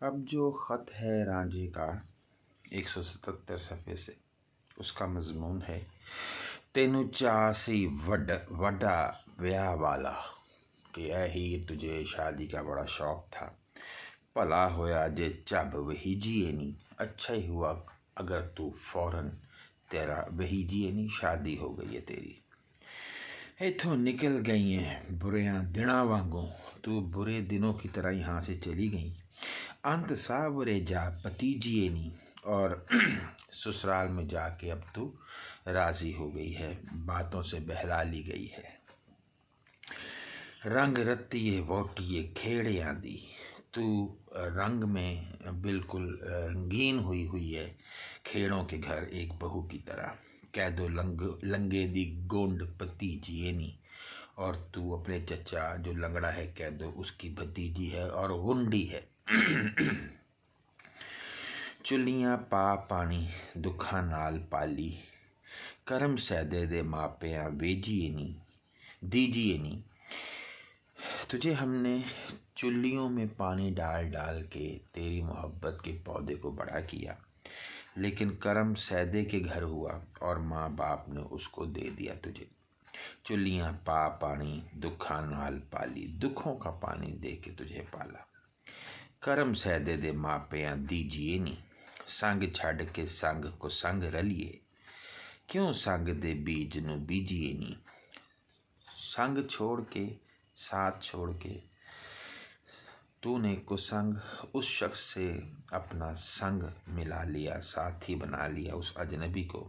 अब जो ख़त है रांझे का 177 सफ़े से, उसका मज़मून है, तेनू चाह सी वड्डा ब्याह वाला कि ऐ हीर तुझे शादी का बड़ा शौक था। भला होया जे झब वहीजिए नी, अच्छा ही हुआ अगर तू फौरन तेरा वहीजिए नी, शादी हो गई है तेरी। इथों निकल गई हैं बुरियां दिना वांगों, तू बुरे दिनों की तरह यहाँ से चली गई। अंत सावरे जा पतीजिए नी, और ससुराल में जाके अब तू राज़ी हो गई है, बातों से बहला ली गई है। रंग रत्तिए वोटिए खेड़े आंदी, तू रंग में बिल्कुल रंगीन हुई है, खेड़ों के घर एक बहू की तरह। कह दो लंगे दी गोंड भतीजी नी, और तू अपने चचा जो लंगड़ा है कह दो उसकी भतीजी है और गुंडी है। चुलियां पा पानी दुखा नाल पाली, करम सैदे दे मापिया वेजिए नी दीजिए नी। तुझे हमने चुल्लियों में पानी डाल डाल के तेरी मोहब्बत के पौधे को बड़ा किया, लेकिन करम सैदे के घर हुआ और माँ बाप ने उसको दे दिया तुझे। चुल्लियां पा पानी दुखा नाल पाली, दुखों का पानी दे के तुझे पाला। करम सैदे दे मापिया दीजिए नी, संग छड़ के संग को संग रलिए, क्यों संग दे बीज नू बीजिए नी। संग छोड़ के, साथ छोड़ के तूने कुसंग उस शख्स से अपना संग मिला लिया, साथी बना लिया उस अजनबी को।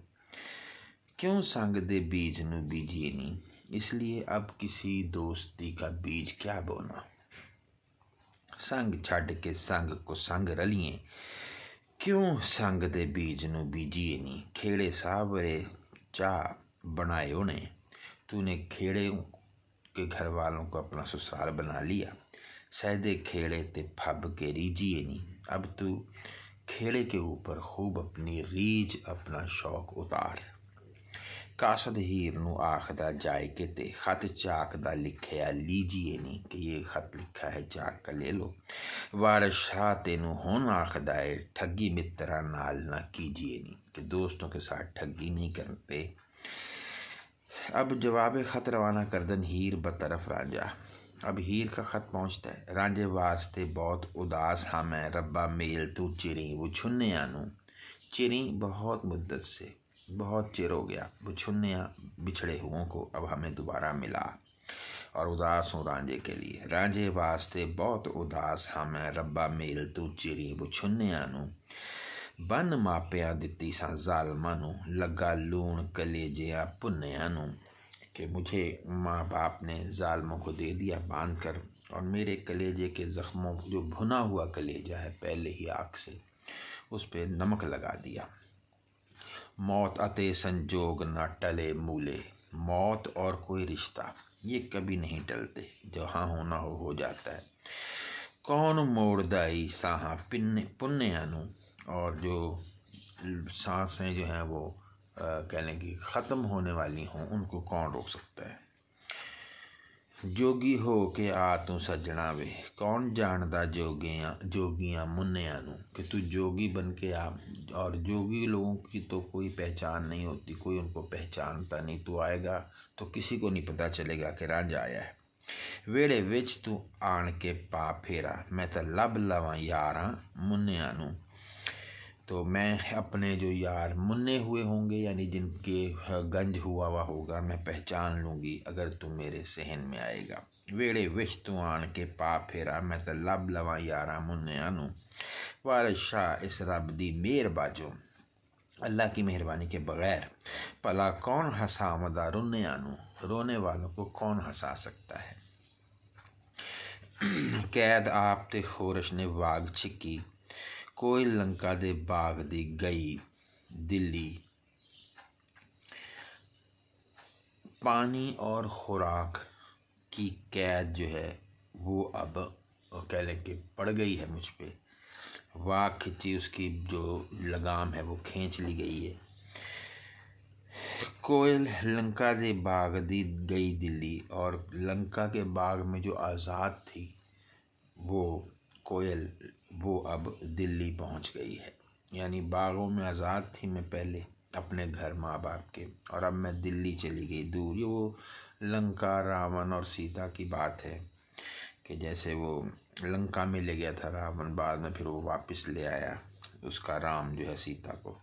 क्यों संग दे बीज नू बीजिए नी, इसलिए अब किसी दोस्ती का बीज क्या बोना। संग छड़ के संग को संग रलिए, क्यों संग दे बीज नू बीजिए नी। खेड़े सावरे चाह बनाए उन्हें, तूने खेड़े के घर वालों को अपना ससुराल बना लिया। सैदे खेड़े ते फब के रीजिए नी, अब तू खेड़े के ऊपर खूब अपनी रीज अपना शौक उतार। कासद हीर नू आखदा जाए के ते खत चाक दा लिखया लीजिए नी, कि ये खत लिखा है चाक का ले लो। वारस शाह तेनू हुण आखदा है ठगी मित्रा नाल ना कीजिए नी, कि दोस्तों के साथ ठगी नहीं करते। अब जवाब खत रवाना करदन हीर बतरफ रांझा। अब हीर का खत पहुँचता है। रांझे वास्ते बहुत उदास हाँ मैं, रब्बा मेल तू चिरी वो छुन्निया नू। चिरी बहुत मुद्दत से, बहुत चिर हो गया, वो छुन्निया बिछड़े हुओं को अब हमें दोबारा मिला, और उदास हूँ रांझे के लिए। रांझे वास्ते बहुत उदास हाँ मैं, रब्बा मेल तू चिरी वो छुन्निया नू। बन मापिया दिती सा जालमा नू, लगा लूण कलेजिया भुन्निया नू, कि मुझे माँ बाप ने जालमों को दे दिया बांध कर, और मेरे कलेजे के ज़ख्मों, जो भुना हुआ कलेजा है पहले ही आग से, उस पर नमक लगा दिया। मौत अते संजोग न टले मूले, मौत और कोई रिश्ता ये कभी नहीं टलते, जहाँ होना हो जाता है। कौन मोड़दाई साहा पुन्ने नू, और जो सांसें जो हैं वो कह लें कि ख़त्म होने वाली हों, उनको कौन रोक सकता है। जोगी हो के आ तू सजना वे, कौन जानदा जोगियां मुन्निया नू, कि तू जोगी बन के आ। और जोगी लोगों की तो कोई पहचान नहीं होती, कोई उनको पहचानता नहीं। तू आएगा तो किसी को नहीं पता चलेगा कि रांझा आया है। वेड़े विच तू आन के पा फेरा, मैं तो लब लवा यारां मुन्निया नू, तो मैं अपने जो यार मुन्ने हुए होंगे, यानी जिनके गंज हुआ हुआ होगा, मैं पहचान लूँगी अगर तू मेरे सहन में आएगा। वेड़े विच तू आन के पा फेरा, मैं तो लब लवा यारा मुन्निया नू। वारिस शाह इस रब दी मेहर बाजो, अल्लाह की मेहरबानी के बगैर भला कौन हसामदा रुन्निया नू, रोने वालों को कौन हंसा सकता है। कैद आप ते खोरश ने वाग छिकी, कोई लंका दे बाग दी गई दिल्ली। पानी और खुराक की कैद जो है वो अब कह लें कि पड़ गई है मुझ पे। वाग खिंची, उसकी जो लगाम है वो खींच ली गई है। कोयल लंका दे बाग दी गई दिल्ली, और लंका के बाग में जो आज़ाद थी वो कोयल वो अब दिल्ली पहुंच गई है। यानी बागों में आज़ाद थी मैं पहले अपने घर माँ बाप के, और अब मैं दिल्ली चली गई दूर। ये वो लंका, रावण और सीता की बात है कि जैसे वो लंका में ले गया था रावण, बाद में फिर वो वापस ले आया उसका राम जो है सीता को।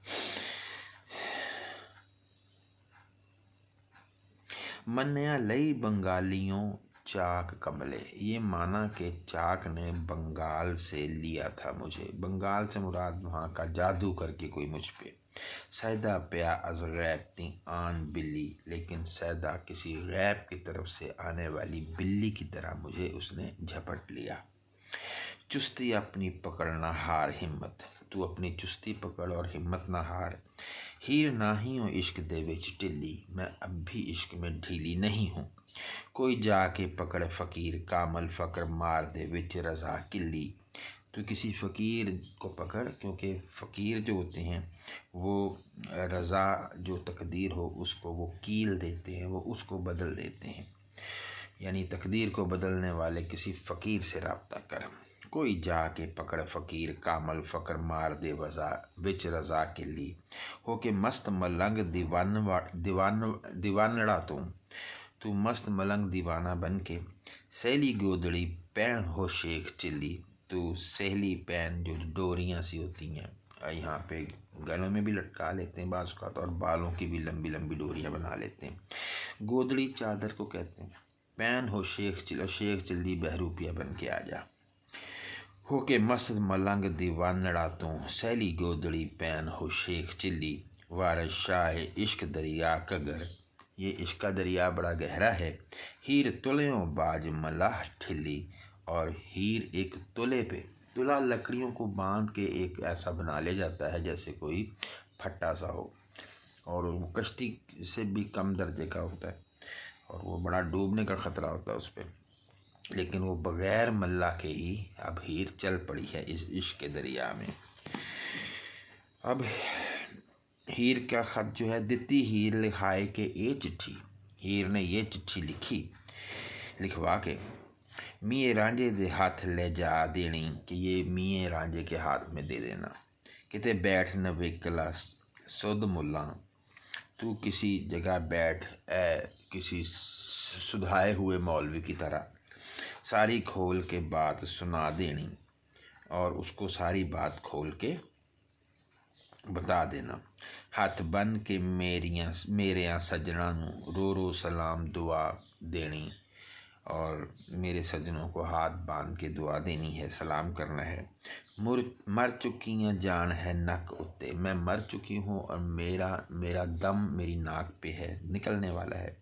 मन्या लई बंगालियों चाक कमले, ये माना कि चाक ने बंगाल से लिया था मुझे। बंगाल से मुराद वहाँ का जादू करके कोई मुझ पे। सैदा प्या अज गैब आन बिल्ली, लेकिन सैदा किसी गैब की तरफ से आने वाली बिल्ली की तरह मुझे उसने झपट लिया। चुस्ती अपनी पकड़ना हार हिम्मत, तू अपनी चुस्ती पकड़ और हिम्मत ना हार। हीर नाही हो इश्क दे विच ढिल्ली, मैं अब भी इश्क में ढीली नहीं हूँ। कोई जाके पकड़ फ़कीर कामल फ़क्र मार दे विच रज़ा किल्ली, तो किसी फ़कीर को पकड़, क्योंकि फ़कीर जो होते हैं वो रज़ा जो तकदीर हो उसको वो कील देते हैं, वो उसको बदल देते हैं। यानी तकदीर को बदलने वाले किसी फ़कीर से रब्ता कर। कोई जाके पकड़ फ़कीर कामल फ़क्र मार दे वज़ा विच रज़ा किल्ली, हो के मस्त मलंग दीवानड़ा तू मस्त मलंग दीवाना बन के। सहेली गोदड़ी पैन हो शेख चिल्ली, तो सहेली पैन जो डोरियाँ सी होती हैं, यहाँ पे गलों में भी लटका लेते हैं बाज़ का, और बालों की भी लंबी लंबी डोरियाँ बना लेते हैं। गोदड़ी चादर को कहते हैं। पैन हो शेख चिल्ली बहरूपिया बन के आ जा। हो के मस्त मलंग दीवानड़ा तू सैली गोदड़ी पैन हो शेख चिल्ली, वारस शाह इश्क दरिया कगर, ये इश्क का दरिया बड़ा गहरा है। हीर तुल्यों बाज मलाह ठिल्ली, और हीर एक तुले पे, तुला लकड़ियों को बांध के एक ऐसा बना ले जाता है जैसे कोई फट्टा सा हो, और वो कश्ती से भी कम दर्जे का होता है, और वो बड़ा डूबने का ख़तरा होता है उस पर। लेकिन वो बग़ैर मल्ला के ही अब हीर चल पड़ी है इस इश्क के दरिया में। अब हीर का ख़त जो है, दिती हीर लिखाए के ये चिट्ठी, हीर ने ये चिट्ठी लिखवा के मियाँ रांझे दे हाथ ले जा देनी, कि ये मियाँ रांझे के हाथ में दे देना। किते बैठ न वेकला सुध मुल्ला, तू किसी जगह बैठ किसी सुधाए हुए मौलवी की तरह, सारी खोल के बात सुना देनी, और उसको सारी बात खोल के बता देना। हाथ बन के मेरे सज्जणा नूं रो रो सलाम दुआ देनी, और मेरे सज्जनों को हाथ बांध के दुआ देनी है, सलाम करना है। मर चुकी जान है नक उत्ते, मैं मर चुकी हूँ और मेरा दम मेरी नाक पे है, निकलने वाला है।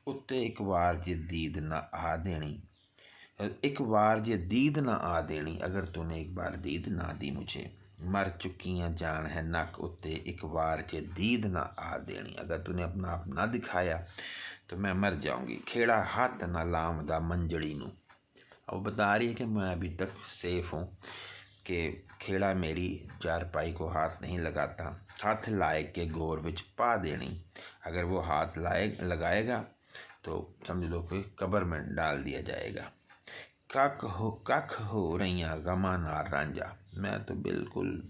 उत्ते एक बार जे दीद न आ देनी, एक बार जे दीद ना आ देनी, अगर तूने एक बार दीद ना दी मुझे। मर चुकियाँ जान है नक उत्ते, एक बार जे दीद ना आ देनी, अगर तूने अपना आप ना दिखाया तो मैं मर जाऊंगी। खेड़ा हाथ ना लामदा मंजड़ी नू, अब बता रही है कि मैं अभी तक सेफ हूँ, कि खेड़ा मेरी चारपाई को हाथ नहीं लगाता। हाथ लाए के गोर विच पा देनी, अगर वो हाथ लगाएगा तो समझ लो कि कब्र में डाल दिया जाएगा। कख हो रैया गमा नार रांझा, मैं तो बिल्कुल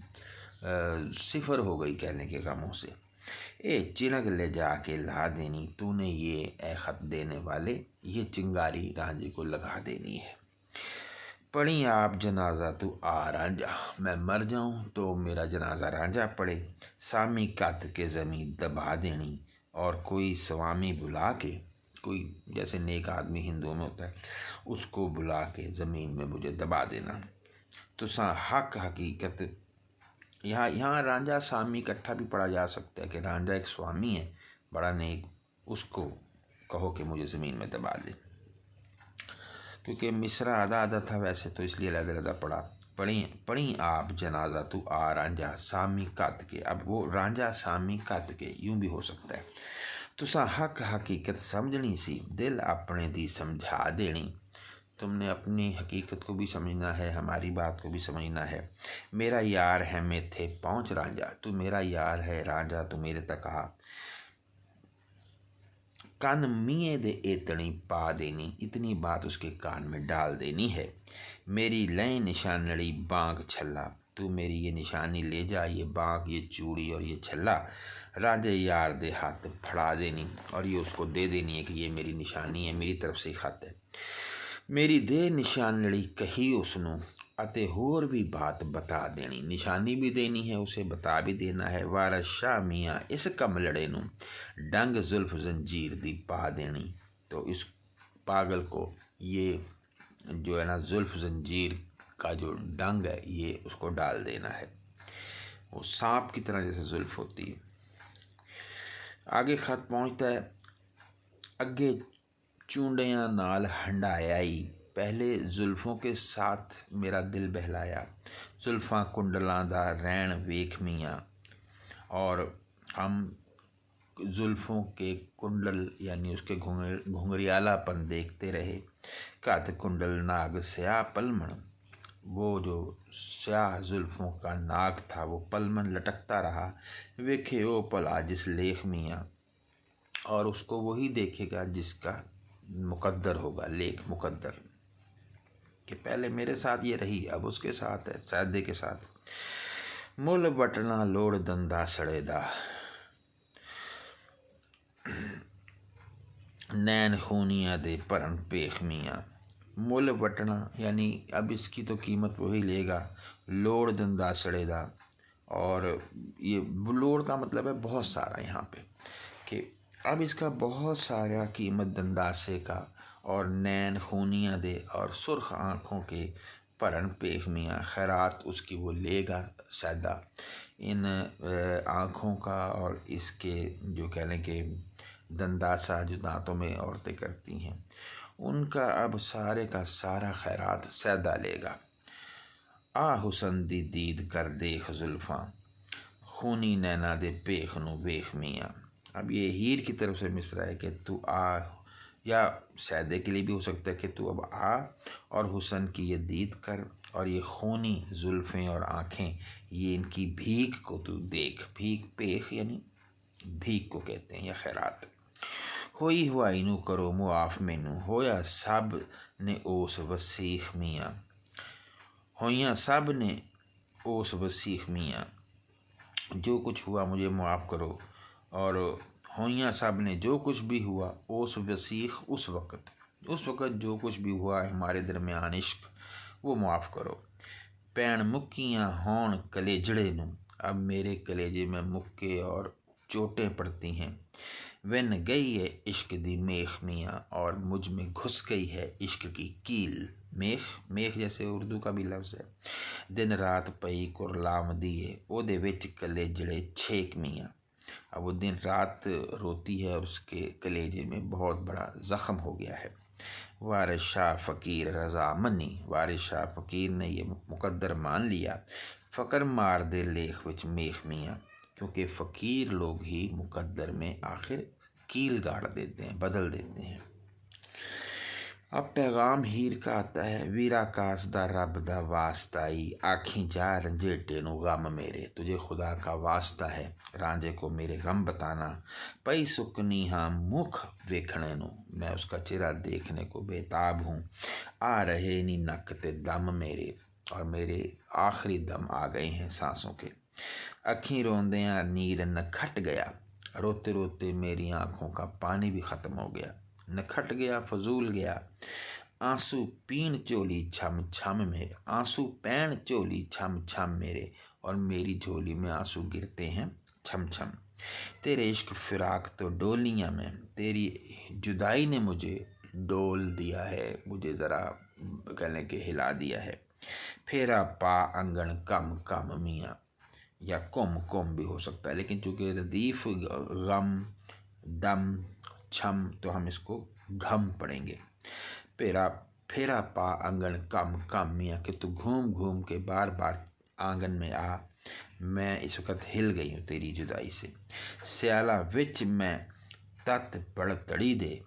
सिफर हो गई कहने के गमों से। ए चिनक ले जाके ला देनी, तूने ये ए खत देने वाले, ये चिंगारी रांझे को लगा देनी है। पढ़ी आप जनाजा तू आ रांझा, मैं मर जाऊं तो मेरा जनाजा रांझा पड़े। सामी कत के ज़मीन दबा देनी, और कोई स्वामी बुला के, कोई जैसे नेक आदमी हिंदुओं में होता है, उसको बुला के ज़मीन में मुझे दबा देना। तो हक हकीकत, यहाँ रांझा स्वामी इकट्ठा भी पढ़ा जा सकता है कि रांझा एक स्वामी है बड़ा नेक, उसको कहो कि मुझे ज़मीन में दबा दे। क्योंकि मिसरा आधा आधा था वैसे, तो इसलिए अलग अलग पढ़ा। पढ़ी आप जनाजा तू आ रांझा सामी कत के, अब वो रांझा सामी कत के यूँ भी हो सकता है। तुसा हक हकीकत समझनी सी, दिल अपने दी समझा देनी, तुमने अपनी हकीकत को भी समझना है, हमारी बात को भी समझना है। मेरा यार है मैं थे पहुँच रांझा, तू मेरा यार है रांझा, तू मेरे तक आ कन मिये दे एतनी पा देनी, इतनी बात उसके कान में डाल देनी है। मेरी लय निशानड़ी बांग छल्ला, तू मेरी ये निशानी ले जा, ये बांग, ये चूड़ी और ये छल्ला राजे यार दे हाथ फड़ा देनी, और ये उसको दे देनी है कि ये मेरी निशानी है, मेरी तरफ से खत है। मेरी दे निशानड़ी कही उसनू, अते होर भी बात बता देनी, निशानी भी देनी है, उसे बता भी देना है। वारस शाह मियाँ इस कमलड़े नू डंग जुल्फ जंजीर दी पा देनी, तो इस पागल को ये जो है ना जुल्फ जंजीर का जो डंग है ये उसको डाल देना है। वो सांप की तरह जैसे जुल्फ होती है। आगे खत पहुँचता है, अगे चूंडियाँ नाल हंडायाई, पहले जुल्फों के साथ मेरा दिल बहलाया। जुल्फां कुंडलां दा रैन वेख मियाँ, और हम जुल्फों के कुंडल यानी उसके घुंघरियालापन देखते रहे। कद कुंडल नाग स्याह पलमन, वो जो स्याह जुल्फों का नाग था वो पलमन लटकता रहा। वेखे ओ भला जिस लेख मियाँ, और उसको वही देखेगा जिसका मुकद्दर होगा, लेख मुकद्दर कि पहले मेरे साथ ये रही, अब उसके साथ है, सैदे के साथ। मुल बटना लोड़ दंदा सड़ेदा, नैन खूनिया दे परन पेख मियाँ। मुल बटना यानी अब इसकी तो कीमत वही लेगा। लोड़ दंदा सड़ेदा, और ये लोड़ का मतलब है बहुत सारा यहाँ पे, कि अब इसका बहुत सारा कीमत दंदासे का, और नैन खूनिया दे, और सुर्ख आँखों के परन पेख मियाँ, खैरात उसकी वो लेगा सैदा। इन आँखों का और इसके जो कह लें कि दंदासा जो दांतों में औरतें करती हैं, उनका अब सारे का सारा खैरात सैदा लेगा। आ हुसन दी दीद कर देख जुल्फ़ां, खूनी नैना दे पेख नू वेख मियाँ। अब ये हीर की तरफ से मिसरा है कि तू आ, या सैदे के लिए भी हो सकता है कि तू अब आ और हुसन की ये दीद कर, और ये खूनी जुल्फ़ें और आँखें, ये इनकी भीख को तू देख। भीख पेख यानी भीख को कहते हैं, या खैरात। होई हुआ इनू करो मुआफ मैनू, होया सब ने ओस वसीख मियाँ, होइया सब ने ओस वसीख मियाँ, जो कुछ हुआ मुझे मुआफ़ करो, और होइया सब ने जो कुछ भी हुआ, ओस वसीख उस वक़्त जो कुछ भी हुआ हमारे दरमियान इश्क, वो मुआफ़ करो। पैण मुक्कियाँ होन कलेजड़े नू, अब मेरे कलेजे में मुक्के और चोटें पड़ती हैं। वन गई है इश्क दी मेख मियाँ, और मुझ में घुस गई है इश्क की कील। मेख, मेख जैसे उर्दू का भी लफ्ज़ है। दिन रात पई कुरलाम दिए, ओदे विच कलेजड़े छेक मियाँ। अब वो दिन रात रोती है और उसके कलेजे में बहुत बड़ा ज़ख़म हो गया है। वारिस शाह फ़कीर रज़ा मनी, वारिस शाह फ़कीर ने ये मुकद्दर मान लिया। फ़कर मार दे लेख विच मेख मियाँ, क्योंकि फ़कीर लोग ही मुकद्दर में आखिर कील गाड़ देते हैं, बदल देते हैं। अब पैगाम हीर का आता है, वीरा कास दा रब दा वास्ताई, आखी जा रंजेटे नु गम मेरे, तुझे खुदा का वास्ता है, रांझे को मेरे गम बताना। पई सुकनी हाँ मुख वेखने नु, मैं उसका चेहरा देखने को बेताब हूँ। आ रहे नी नक ते दम मेरे, और मेरे आखिरी दम आ गए हैं सांसों के। अखी रोंदियाँ नीर नखट गया, रोते रोते मेरी आँखों का पानी भी ख़त्म हो गया। नखट गया, फजूल गया। आंसू पीन चोली छम छम मेरे, आंसू पैन चोली छम छम मेरे, और मेरी झोली में आंसू गिरते हैं छम छम। तेरे इश्क फिराक तो डोलियाँ में, तेरी जुदाई ने मुझे डोल दिया है, मुझे ज़रा कहने के हिला दिया है। फेरा पा अंगन कम कम मियाँ, या कुम कुम भी हो सकता है, लेकिन चूँकि रदीफ़ गम दम छम, तो हम इसको घम पढ़ेंगे। फेरा फेरा पा आंगन कम कम मियाँ, कि तू घूम घूम के बार बार आंगन में आ, मैं इस वक्त हिल गई हूँ तेरी जुदाई से। स्याला विच मैं तत पड़ तड़ी दे,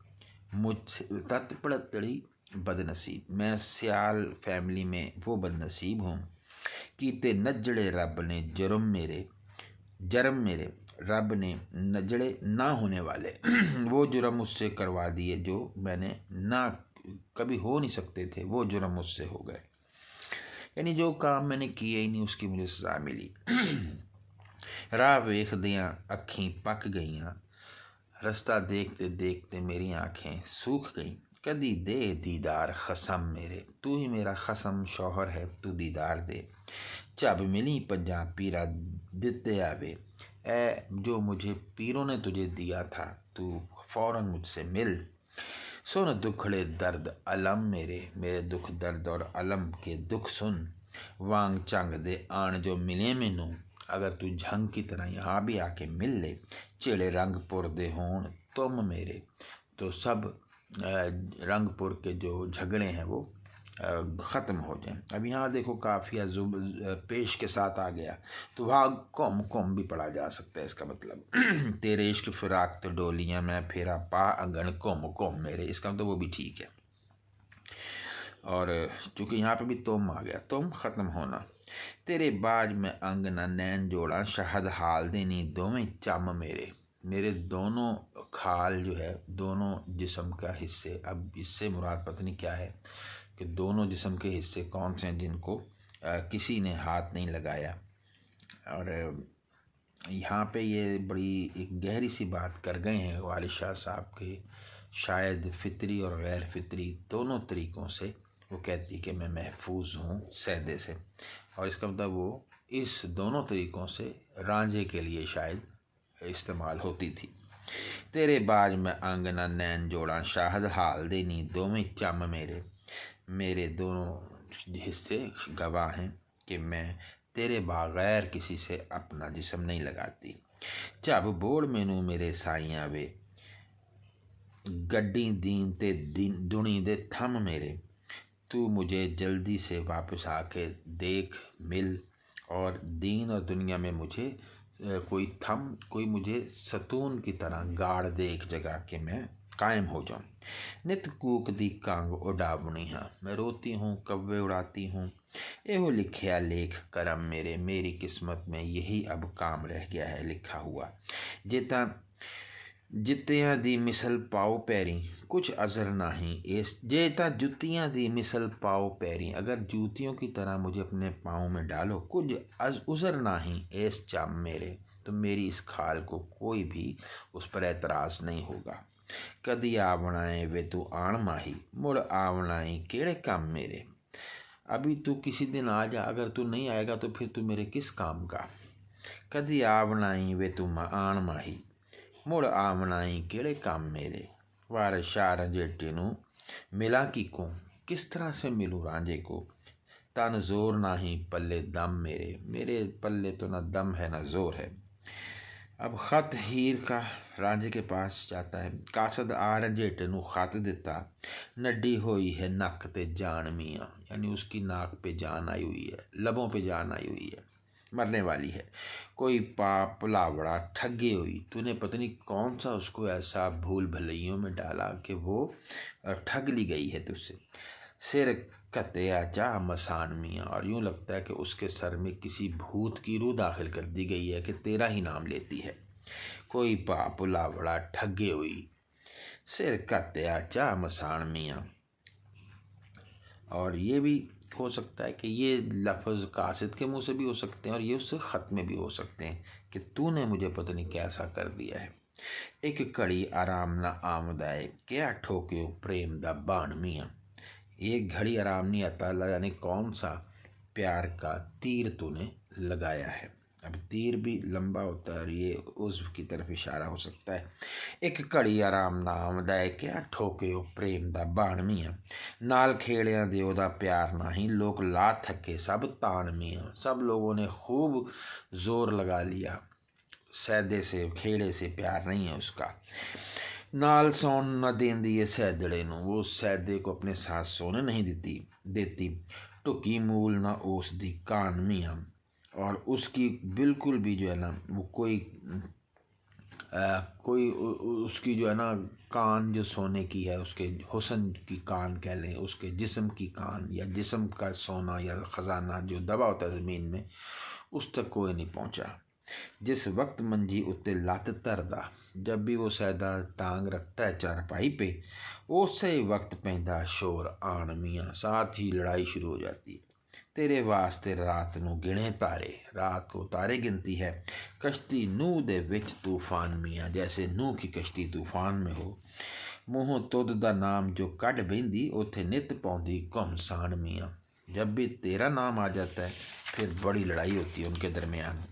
मुझसे तत पड़ तड़ी बदनसीब, मैं सियाल फैमिली में वो बदनसीब हूँ। कीते नजड़े रब ने जरम मेरे रब ने नजड़े ना होने वाले वो जुर्म मुझसे करवा दिए जो मैंने ना कभी हो नहीं सकते थे, वो जुर्म मुझसे हो गए। यानी जो काम मैंने किए ही नहीं उसकी मुझे सज़ा मिली। राह वेखदियाँ अखीं पक गईयां, रस्ता देखते देखते मेरी आँखें सूख गईं। कदी दे दीदार खसम मेरे, तू ही मेरा खसम शौहर है, तू दीदार दे। जब मिली पंजा पीरा दिते आवे, ए जो मुझे पीरों ने तुझे दिया था, तू फौरन मुझसे मिल। सुन दुखड़े दर्द अलम मेरे, मेरे दुख दर्द और अलम के दुख सुन। वांग चंग दे आन जो मिले मैनू, अगर तू झंग की तरह यहाँ भी आके मिल ले। चिड़े रंगपुर दे होन तुम मेरे, तो सब रंगपुर के जो झगड़े हैं वो ख़त्म हो जाएं। अब यहाँ देखो काफिया जुब पेश के साथ आ गया, तो वहाँ कौम भी पढ़ा जा सकता है। इसका मतलब तेरे इश्क फिराक तो डोलियाँ मैं फेरा पा अंगन कौम मेरे, इसका मतलब वो भी ठीक है। और चूँकि यहाँ पे भी तुम आ गया, तुम ख़त्म होना। तेरे बाज में अंग न नैन जोड़ा, शहद हाल देनी दोवें चम मेरे, मेरे दोनों खाल जो है दोनों जिस्म का हिस्से। अब इससे मुराद पता नहीं क्या है कि दोनों जिस्म के हिस्से कौन से हैं जिनको किसी ने हाथ नहीं लगाया। और यहाँ पे ये बड़ी एक गहरी सी बात कर गए हैं वालिद शाह साहब के, शायद फितरी और गैर फितरी दोनों तरीक़ों से वो कहती कि मैं महफूज हूँ सैदे से। और इसका मतलब वो इस दोनों तरीक़ों से रांझे के लिए शायद इस्तेमाल होती थी। तेरे बाज में अंग न नैन जोड़ा, शाहद हाल देनी दोवें चम मेरे, मेरे दोनों हिस्से गवाह हैं कि मैं तेरे बगैर किसी से अपना जिस्म नहीं लगाती। जब बोड़ मैनू मेरे साइयां वे, गड्डी दीन ते दुनी दे थम मेरे, तू मुझे जल्दी से वापस आके देख मिल, और दीन और दुनिया में मुझे कोई मुझे सतून की तरह गाड़ दे एक जगह कि मैं कायम हो जाऊँ। नित कूक दी कांग उड़ावनी हाँ, मैं रोती हूँ कव्वे उड़ाती हूँ। एहो लिखिया लेख करम मेरे, मेरी किस्मत में यही अब काम रह गया है लिखा हुआ। जेता जित्तियां दी मिसल पाओ पैरी, कुछ अजर नहीं इस, जेता जुतियां दी मिसल पाओ पैरी, अगर जूतियों की तरह मुझे अपने पाँव में डालो, कुछ उजर नहीं इस चम मेरे, तो मेरी इस खाल को कोई भी उस पर एतराज़ नहीं होगा। कदी आवनाए वे तू आण माही, मुड़ आवनाई केड़े काम मेरे, अभी तू किसी दिन आ जा, अगर तू नहीं आएगा तो फिर तू मेरे किस काम का। कदी आवनाई वे तू आण माही, मुड़ आवनाई केड़े काम मेरे, वार शाह रंजेटे नू मिला की को, किस तरह से मिलूँ रांझे को। तन जोर ना ही पल्ले दम मेरे, मेरे पल्ले तो ना दम है ना जोर है। अब ख़त हीर का रांझे के पास जाता है। कासद आ रंजेटे नू खत दिता, नड्डी हुई है नक ते जान मियाँ, यानी उसकी नाक पे जान आई हुई है, लबों पे जान आई हुई है, मरने वाली है। कोई पाप पुलावड़ा ठगे हुई, तूने पता नहीं कौन सा उसको ऐसा भूल भलैयों में डाला कि वो ठग ली गई है तुझसे। सिर कत्या चाह मसान मियाँ, और यूँ लगता है कि उसके सर में किसी भूत की रूह दाखिल कर दी गई है कि तेरा ही नाम लेती है। कोई पाप पुलावड़ा ठगे हुई, सिर कत्या चाह मसान मियाँ। और ये भी हो सकता है कि ये लफ्ज़ कासिद के मुंह से भी हो सकते हैं और ये उससे ख़त में भी हो सकते हैं कि तूने मुझे पता नहीं कैसा कर दिया है। एक घड़ी आराम ना आमदाए, क्या ठोक्यो प्रेम दा बाण मियाँ, एक घड़ी आराम नहीं आता, यानी कौन सा प्यार का तीर तूने लगाया है। अब तीर भी लंबा होता है और ये उज़्व की तरफ इशारा हो सकता है। एक घड़ी आराम ना आमदा क्या ठोके प्रेम दा बाण मियाँ, नाल खेड़ियां दे ओदा प्यार नहीं, लोग ला थके सब तान मियाँ, सब लोगों ने खूब जोर लगा लिया, सैदे से खेड़े से प्यार नहीं है उसका। नाल सौन न देंदी है सैदड़े नू, वो सैदे को अपने साथ सोने नहीं देती। टुकी मूल ना ओस दी कान मियाँ, और उसकी बिल्कुल भी जो है ना वो कोई उसकी जो है ना कान जो सोने की है, उसके हुस्न की कान कह लें, उसके जिस्म की कान या जिस्म का सोना या ख़जाना जो दबा होता है ज़मीन में, उस तक कोई नहीं पहुंचा। जिस वक्त मंजी उत्ते लत धरदा, जब भी वो सैदा टांग रखता है चारपाई पे, उस वक्त पैंदा शोर आन मियाँ, साथ ही लड़ाई शुरू हो जाती है। तेरे वास्ते रात नूं गिणे तारे, रात को तारे गिनती है। कश्ती नूह दे विच तूफान मियाँ, जैसे नूह की कश्ती तूफान में हो। मूँहों तुद दा नाम जो कढ़ बहिंदी, उथे नित पौंदी घुमसान मियाँ। जब भी तेरा नाम आ जाता है फिर बड़ी लड़ाई होती है उनके दरमियान।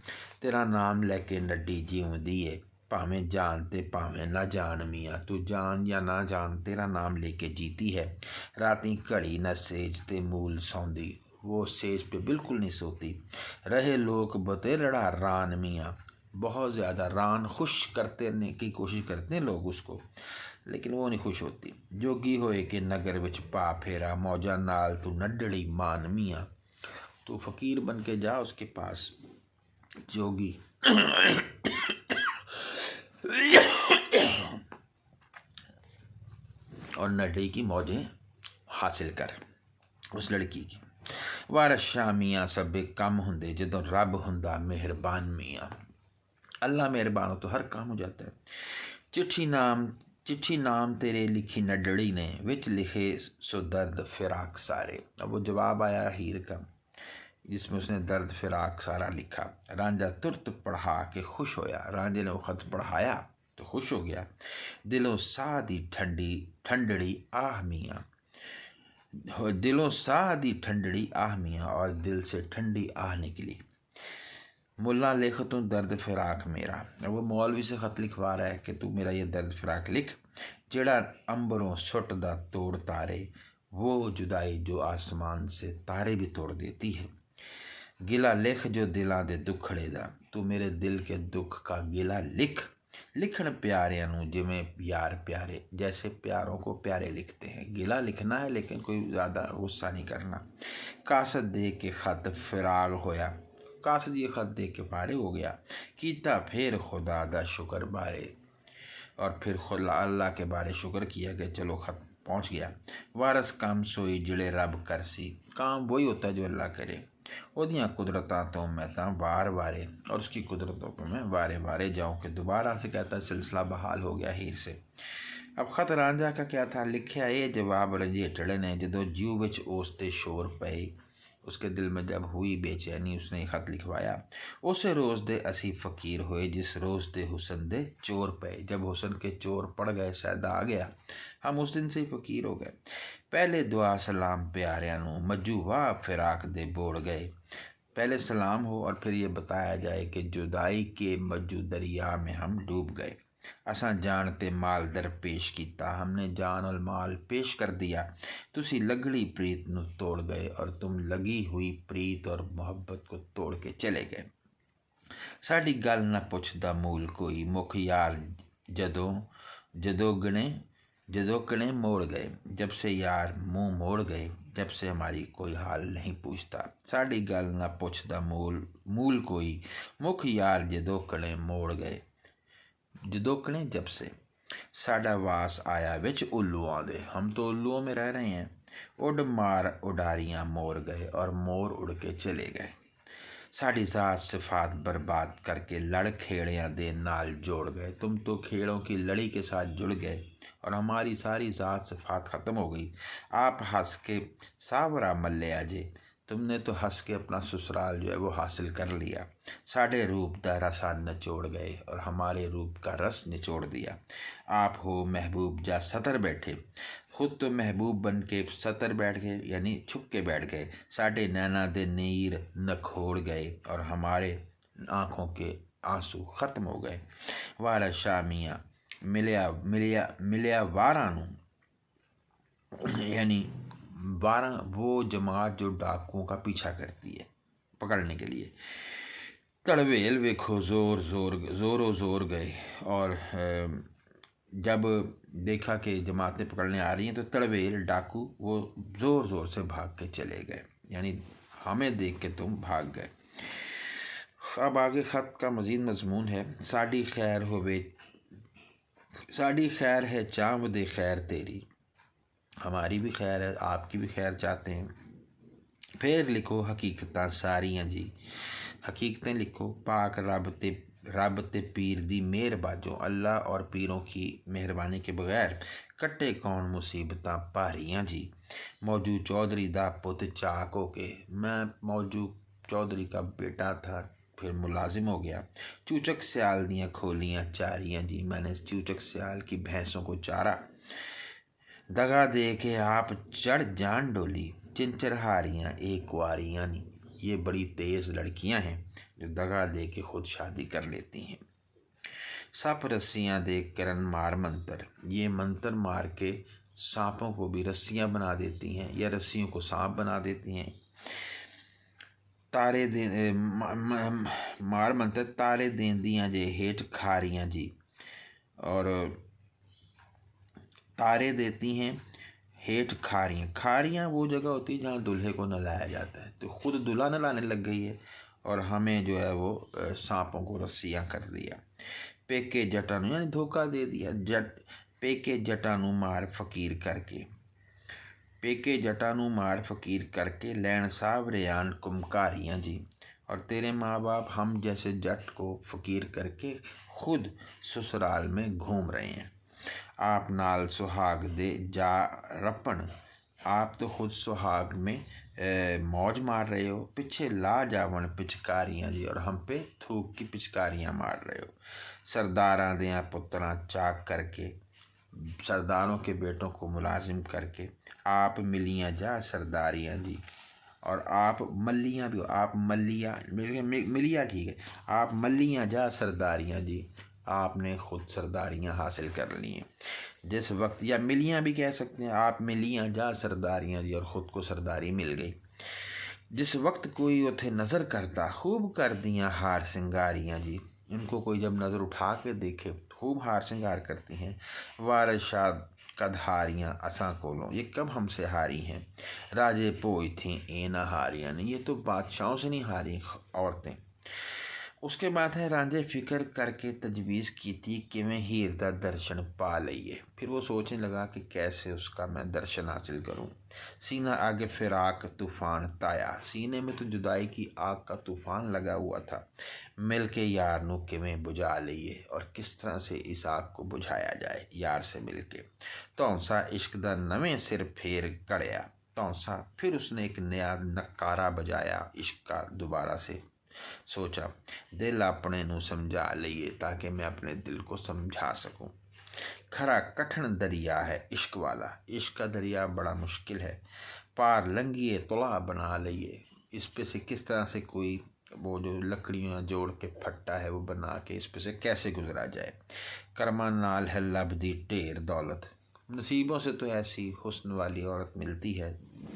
तेरा नाम लैके नड्डी जीवदी है, भावें जान ते भावें ना जान मियाँ। तू जान या ना जान तेरा नाम लेके जीती है। राती घड़ी न सेज ते मूल सौंदी, वो सेज पे बिल्कुल नहीं सोती। रहे लोग बतेरड़ा रान मियाँ, बहुत ज़्यादा रान खुश करने की कोशिश करते हैं लोग उसको, लेकिन वो नहीं खुश होती। जोगी होए के नगर विच पा फेरा, मौजा नाल तू नड्डड़ी मान मियाँ। तू फकीर बन के जा उसके पास, जोगी और नड्डी की मौजें हासिल कर उस लड़की की। वारस शाह मियाँ सबे कम हुंदे जदों रब हुंदा मेहरबान मियाँ। अल्लाह मेहरबान हो तो हर काम हो जाता है। चिट्ठी नाम तेरे लिखी नडड़ी ने, विच लिखे सो दर्द फिराक सारे। अब वो जवाब आया हीर का, जिसमें उसने दर्द फिराक सारा लिखा। रांझा तुरत पढ़ा के खुश होया, रांझे ने वो खत पढ़ाया तो खुश हो गया। दिलों सादी ठंडड़ी आह मियाँ, दिलों सादी ठंडड़ी आह मियाँ, और दिल से ठंडी आह निकली। मुल्ला लिख तू दर्द फिराक मेरा, वो मौलवी से ख़त लिखवा रहा है कि तू मेरा ये दर्द फिराक लिख। जेड़ा अंबरों सुटदा तोड़ तारे, वो जुदाई जो आसमान से तारे भी तोड़ देती है। गिला लिख जो दिलां दे दुखड़े दा, तू मेरे दिल के दुख का गिला लिख। लिखण प्यारियां नूं जिवें यार प्यारे, जैसे प्यारों को प्यारे लिखते हैं। गिला लिखना है लेकिन कोई ज़्यादा गुस्सा नहीं करना। कासद दे के खत फिराग होया, कासद ये खत दे के फारे हो गया। कीता फिर खुदा दा शुक्र बारे, और फिर खुदा अल्लाह के बारे शुक्र किया कि चलो खत पहुँच गया। वारस काम सोई जिड़े रब करसी, काम वही होता है जो अल्लाह करे। ओदियां कुदरतां तो मैं तां वार वारे, और उसकी कुदरतों पर मैं वारे वारे जाऊँ। कि दोबारा से कहता है सिलसिला बहाल हो गया हीर से। अब खत रांझा का क्या था, लिखिया ये जवाब रंझेटड़े ने, जदों जीव विच ओसते शोर पए। उसके दिल में जब हुई बेचैनी, उसने खत लिखवाया। उस रोज़ दे असी फ़कीर होए, जिस रोज़ दे हुसन दे चोर पे। जब हुसन के चोर पड़ गए, सैदा आ गया, हम उस दिन से ही फ़कीर हो गए। पहले दुआ सलाम प्यारियां नूं, मज्जू वाह फिराक दे बोड़ गए। पहले सलाम हो और फिर ये बताया जाए कि जुदाई के मज्जू दरिया में हम डूब गए। असां जान ते माल दर पेश किया, हमने जान और माल पेश कर दिया। तुसी लगड़ी प्रीत नूं तोड़ गए, और तुम लगी हुई प्रीत और मोहब्बत को तोड़ के चले गए। साडी गल न पुछदा मूल कोई, मुख यार जदों कणे मोड़ गए। जब से यार मुंह मोड़ गए, जब से हमारी कोई हाल नहीं पूछता। साडी गल न पुछदा मूल कोई, मुख यार जदों कणे मोड़ गए। जदोकने जब से साडा वास आया विच उल्लुआं दे, हम तो उल्लुओं में रह रहे हैं। उड़ मार उडारियां मोर गए, और मोर उड़ के चले गए। साड़ी ज़ात सिफात बर्बाद करके लड़ खेड़ियां दे नाल जोड़ गए। तुम तो खेड़ों की लड़ी के साथ जुड़ गए, और हमारी सारी ज़ात सिफात ख़त्म हो गई। आप हंस के सावरा मल्लिया जे, तुमने तो हंस के अपना ससुराल जो है वो हासिल कर लिया। साढ़े रूप दा रसा निचोड़ गए, और हमारे रूप का रस निचोड़ दिया। आप हो महबूब जा सतर बैठे, खुद तो महबूब बन के सतर बैठ गए, यानी छुप के बैठ गए। साढ़े नैना दे नीर नखोड़ गए, और हमारे आँखों के आंसू ख़त्म हो गए। वारा शाह मियाँ मिलिया वारां नूं, यानी 12 वो जमात जो डाकुओं का पीछा करती है पकड़ने के लिए। तड़वेल वेखो जोरों जोर गए, और जब देखा कि जमातें पकड़ने आ रही हैं तो तड़वेल डाकू वो ज़ोर ज़ोर से भाग के चले गए, यानी हमें देख के तुम भाग गए। अब आगे ख़त का मज़ीद मजमून है। साड़ी खैर है चाँव दे खैर तेरी, हमारी भी खैर है, आपकी भी खैर चाहते हैं। फिर लिखो हकीकतां सारियां जी, हकीकतें लिखो। पाक रब ते पीर दी मेहर बाजो। अल्लाह और पीरों की मेहरबानी के बगैर कट्टे कौन मुसीबतां भारियां जी। मौजू चौधरी दा पुत चाक हो के। मैं मौजू चौधरी का बेटा था, फिर मुलाजिम हो गया। चूचक सियाल दियाँ खोलियाँ चारियाँ जी। मैंने चूचक सियाल की भैंसों को चारा। दगा दे के आप चढ़ जान डोली। चिंचरहारियाँ एक कुआरियाँ नहीं। ये बड़ी तेज़ लड़कियां हैं जो दगा दे के खुद शादी कर लेती हैं। सप रस्सियाँ दे करन मार मंतर। ये मंतर मार के सांपों को भी रस्सियाँ बना देती हैं या रस्सियों को सांप बना देती हैं। तारे दे मार मंतर तारे देंदियाँ जे हेठ खारियाँ जी। और तारे देती हैं हेठ खारियाँ। खारियाँ वो जगह होती है जहाँ दूल्हे को नहलाया जाता है। तो खुद दूल्हा नहलाने लग गई है और हमें जो है वो सांपों को रस्सियाँ कर दिया। पेके जटानू यानी धोखा दे दिया। पेके जटानू मार फकीर करके। पेके जटानू मार फकीर करके लैन सावरेयान कुमकारियाँ जी। और तेरे माँ बाप हम जैसे जट को फकीर करके खुद ससुराल में घूम रहे हैं। आप नाल सुहाग दे जा रपन। आप तो खुद सुहाग में मौज मार रहे हो। पीछे ला जावन पिचकारियाँ जी। और हम पे थूक की पिचकारियाँ मार रहे हो। सरदारां दियाँ पुत्रां चाक करके। सरदारों के बेटों को मुलाजिम करके आप मिलियाँ जा सरदारियाँ जी। और आप मल्लियाँ भी हो। आप मल्लियाँ मिलिया ठीक है। आप मल्लियाँ जा सरदारियाँ जी। आपने खुद सरदारियाँ हासिल कर ली हैं जिस वक्त, या मिलियाँ भी कह सकते हैं। आप मिलियाँ जा सरदारियाँ जी और ख़ुद को सरदारी मिल गई। जिस वक्त कोई उथे नज़र करता खूब कर दियाँ हार सिंगारियाँ जी। इनको कोई जब नज़र उठा के देखे खूब हार सिंगार करती हैं। वारशाद कदहारियाँ असां कोलों, ये कब हमसे हारी हैं। राजे पोई थी ए न हारियाँ नहीं, ये तो बादशाहों से नहीं हारी औरतें। उसके बाद है रांझे फिक्र करके तजवीज़ की थी कि मैं हीर दा दर्शन पा लईए। फिर वो सोचने लगा कि कैसे उसका मैं दर्शन हासिल करूं। सीना आगे फिराक तूफ़ान ताया। सीने में तो जुदाई की आग का तूफ़ान लगा हुआ था। मिल के यार नू किवें बुझा लईए। और किस तरह से इस आग को बुझाया जाए यार से मिल के। तौंसा इश्क दा नवें सिर फेर कड़िया। तौंसा फिर उसने एक नया नकारा बजाया इश्क का दोबारा से। सोचा दिल अपने नू समझा लईए ताकि मैं अपने दिल को समझा सकूं। खरा कठिन दरिया है इश्क वाला। इश्क का दरिया बड़ा मुश्किल है। पार लंघिए तुला बना लईए। इस पे से किस तरह से कोई वो जो लकड़ियाँ जोड़ के फट्टा है वो बना के इस पे से कैसे गुजरा जाए। कर्मा नाल है लभदी ढेर दौलत। नसीबों से तो ऐसी हुस्न वाली औरत मिलती है,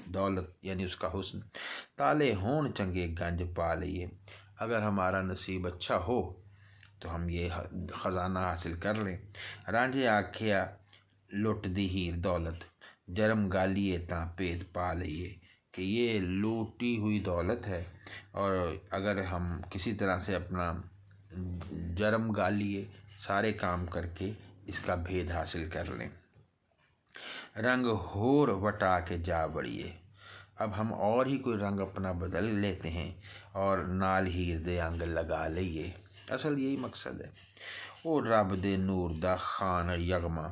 दौलत यानी उसका हुस्न। ताले होन चंगे गंज पा लईए। अगर हमारा नसीब अच्छा हो तो हम ये ख़जाना हासिल कर लें। रांझे आखिया लुट दी हीर दौलत। जरम गालिए तां भेद पा लईए कि ये लूटी हुई दौलत है और अगर हम किसी तरह से अपना जरम गालिए सारे काम करके इसका भेद हासिल कर लें। रंग होर वटा के जा बढ़िए। अब हम और ही कोई रंग अपना बदल लेते हैं और नाल हीर दे अंग लगा लईए। असल यही मकसद है। वो रब दे नूर दा खान यगमा।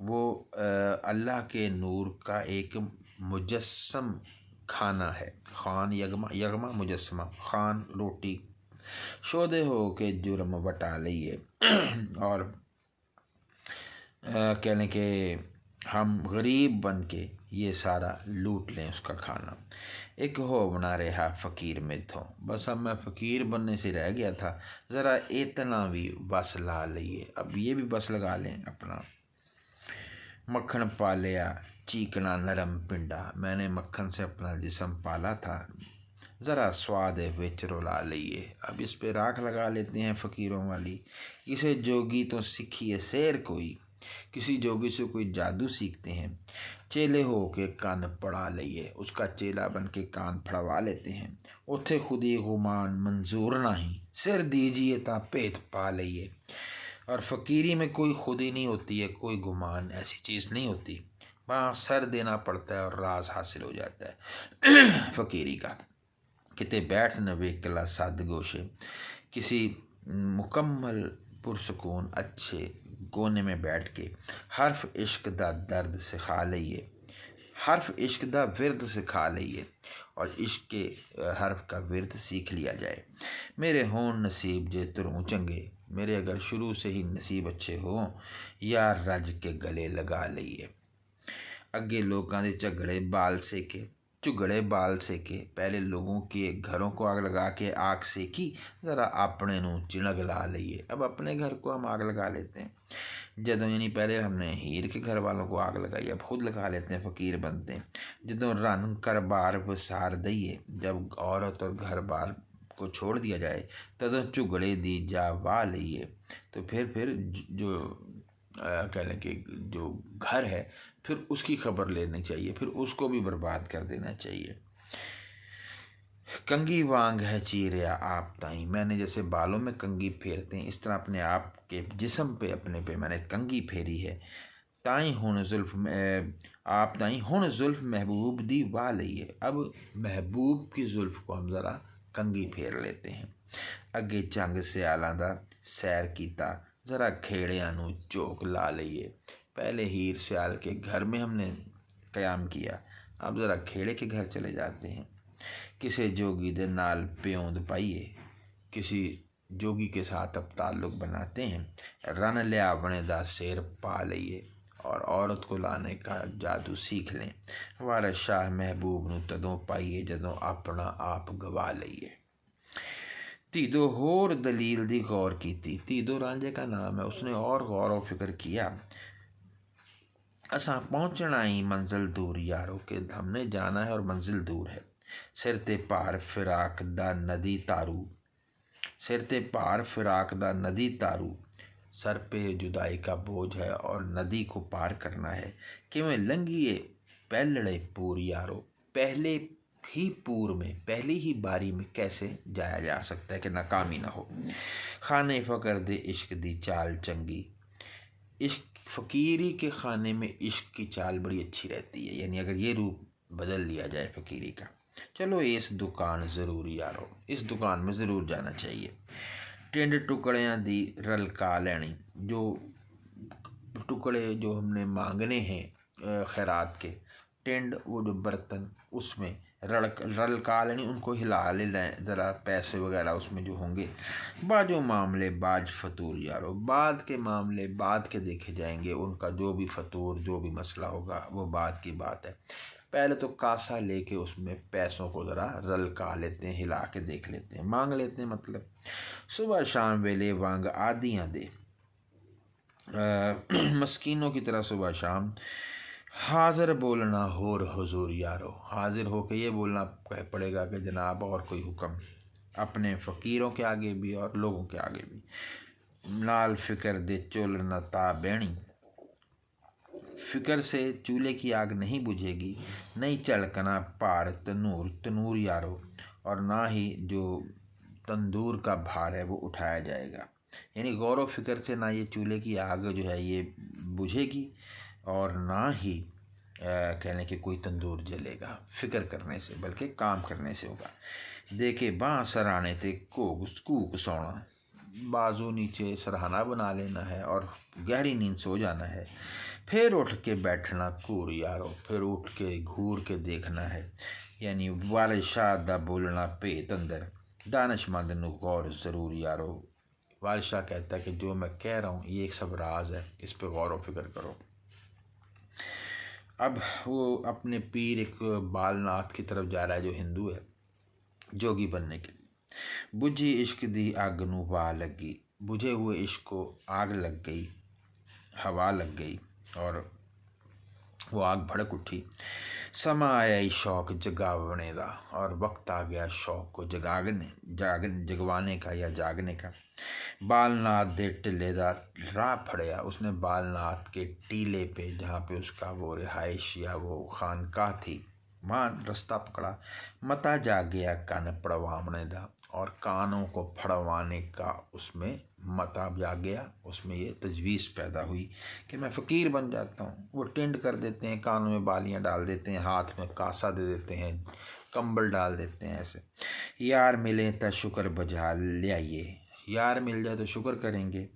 वो अल्लाह के नूर का एक मुजस्सम खाना है। खान यगमा, यगमा मुजस्समा, खान रोटी। शोदे हो के जुर्म वटा लईए। और कहने के हम गरीब बन के ये सारा लूट लें उसका खाना। एक हो बना रहा फ़कीर में थो। बस अब मैं फ़कीर बनने से रह गया था। ज़रा इतना भी बस ला लइए। अब ये भी बस लगा लें अपना। मक्खन पालिया चीकना नरम पिंडा। मैंने मक्खन से अपना जिस्म पाला था, ज़रा स्वाद विच रुला लइए। अब इस पे राख लगा लेते हैं फ़कीरों वाली। किसे जोगी तो सीखिए शेर कोई। किसी जोगी से कोई जादू सीखते हैं। चेले हो के कान पड़ा लइए। उसका चेला बन के कान फड़वा लेते हैं। उथे खुदी गुमान मंजूर नहीं। सिर दीजिए ता भेद पा लइए। और फ़कीरी में कोई खुदी नहीं होती है, कोई गुमान ऐसी चीज़ नहीं होती। वहाँ सर देना पड़ता है और राज हासिल हो जाता है फ़कीरी का। किते बैठ न वे किला साद गोशे, किसी मुकम्मल पुरसकून अच्छे कोने में बैठ के हर्फ इश्क दा दर्द सिखा लईए, हर्फ इश्क दा विरद सिखा लईए और इश्क के हर्फ का विरद सीख लिया जाए। मेरे होन नसीब जे तुरों चंगे, मेरे अगर शुरू से ही नसीब अच्छे हों, यार रज के गले लगा लईए। अगे लोगों के झगड़े बाल सेके, झुगड़े बाल सेके, पहले लोगों के घरों को आग लगा के आग सेकी, ज़रा अपने नू चिणग ला लईए। अब अपने घर को हम आग लगा लेते हैं। जदों यानी पहले हमने हीर के घर वालों को आग लगाई, अब खुद लगा लेते हैं, फ़कीर बनते हैं। जदों रन कर बार वसार दईए, जब औरत और घर बार को छोड़ दिया जाए, तदों झुगड़े दी जा वाह लईए। तो फिर जो कह लें कि जो घर है फिर उसकी खबर लेनी चाहिए, फिर उसको भी बर्बाद कर देना चाहिए। कंगी वांग है चीरिया आप ताई, मैंने जैसे बालों में कंगी फेरते हैं इस तरह अपने आप के जिस्म पे अपने पे मैंने कंगी फेरी है। ताई हुन जुल्फ आप ताई हुन जुल्फ महबूब दी वाह लईए, अब महबूब की जुल्फ को हम ज़रा कंगी फेर लेते हैं। अगे चंग सियालां दा सैर कीता, ज़रा खेड़ियां नू झोंक ला लईए। पहले हीर सियाल के घर में हमने क़याम किया, अब ज़रा खेड़े के घर चले जाते हैं। किसी जोगी दे नाल प्योंद पाइए, किसी जोगी के साथ अब ताल्लुक़ बनाते हैं। रन लियावने दा शेर पा लईए और औरत को लाने का जादू सीख लें। वारस शाह महबूब नू तदों पाइए जदों अपना आप गवा लईए। तीदो होर दलील दी गौर की थी, तीदो रांझे का नाम है, उसने और गौर व फिक्र किया। असा पहुँचना ही मंजिल दूर यारो, के हमने जाना है और मंजिल दूर है। सिर ते भार फिराक दा नदी तारू, सिर ते भार फिराक दा नदी तारू, सर पे जुदाई का बोझ है और नदी को पार करना है। कि मैं लंघिए पहलड़े पूर यारो, पहले ही पूर में पहली ही बारी में कैसे जाया जा सकता है कि नाकामी ना हो। खाने फ़कर दे इश्क दी चाल चंगी, इश्क फ़कीरी के खाने में इश्क की चाल बड़ी अच्छी रहती है, यानी अगर ये रूप बदल लिया जाए फ़कीरी का। चलो इस दुकान ज़रूर यारो, इस दुकान में ज़रूर जाना चाहिए। टिंड टुकड़ियाँ दी रलका लैनी, जो टुकड़े जो हमने मांगने हैं खैरात के, टिंड वो जो बर्तन उसमें रलका लेनी, उनको हिला लेना, ज़रा पैसे वगैरह उसमें जो होंगे। बाजो मामले बाज फतूर यारो, बाद के मामले बाद के देखे जाएंगे, उनका जो भी फतूर जो भी मसला होगा वो बाद की बात है। पहले तो कासा लेके उसमें पैसों को ज़रा रलका लेते हैं, हिला के देख लेते हैं, मांग लेते हैं। मतलब सुबह शाम वेले वांग आदियाँ दे, मस्कीनों की तरह सुबह शाम हाज़िर बोलना होर हुजूर यारो, हाजिर होकर ये बोलना पड़ेगा कि जनाब और कोई हुक्म, अपने फ़कीरों के आगे भी और लोगों के आगे भी। नाल फ़िक्र दे चुल न ता बैणी, फ़िक्र से चूल्हे की आग नहीं बुझेगी। नहीं चलकना भार तनूर तनूर यारो, और ना ही जो तंदूर का भार है वो उठाया जाएगा। यानी गौर व फिक्र से ना ये चूल्हे की आग जो है ये बुझेगी और ना ही कह लें कि कोई तंदूर जलेगा फ़िक्र करने से, बल्कि काम करने से होगा। देखे बाँ सराहने थे कूक सोना, बाजू नीचे सराहना बना लेना है और गहरी नींद सो जाना है। फिर उठ के बैठना घूर यारो, फिर उठ के घूर के देखना है। यानी वाले शाह दा बोलना भेत अंदर, दानशमंद नू गौर ज़रूर यारो। वाले शाह कहता है कि जो मैं कह रहा हूँ ये एक सब राज है, इस पर गौर व फिक्र करो। अब वो अपने पीर एक बालनाथ की तरफ जा रहा है जो हिंदू है, जोगी बनने के लिए। बुझी इश्क दी आग नू वाह लगी, बुझे हुए इश्क को आग लग गई, हवा लग गई और वो आग भड़क उठी। समा आया शौक जगावने का, और वक्त आ गया शौक को जगवाने का या जागने का। बालनाथ दे टिले दा राह फड़िया, उसने बालनाथ के टीले पे जहाँ पे उसका वो रिहाइश या वो खानकाह थी वहाँ रास्ता पकड़ा। मता जा गया कान पड़वाने दा, और कानों को फड़वाने का उसमें मता जा गया, उसमें ये तजवीज़ पैदा हुई कि मैं फ़कीर बन जाता हूँ। वो टेंड कर देते हैं, कानों में बालियाँ डाल देते हैं, हाथ में कासा दे देते हैं, कंबल डाल देते हैं ऐसे। यार मिले तो शुक्र बजा ले आइए, यार मिल जाए तो शुक्र करेंगे,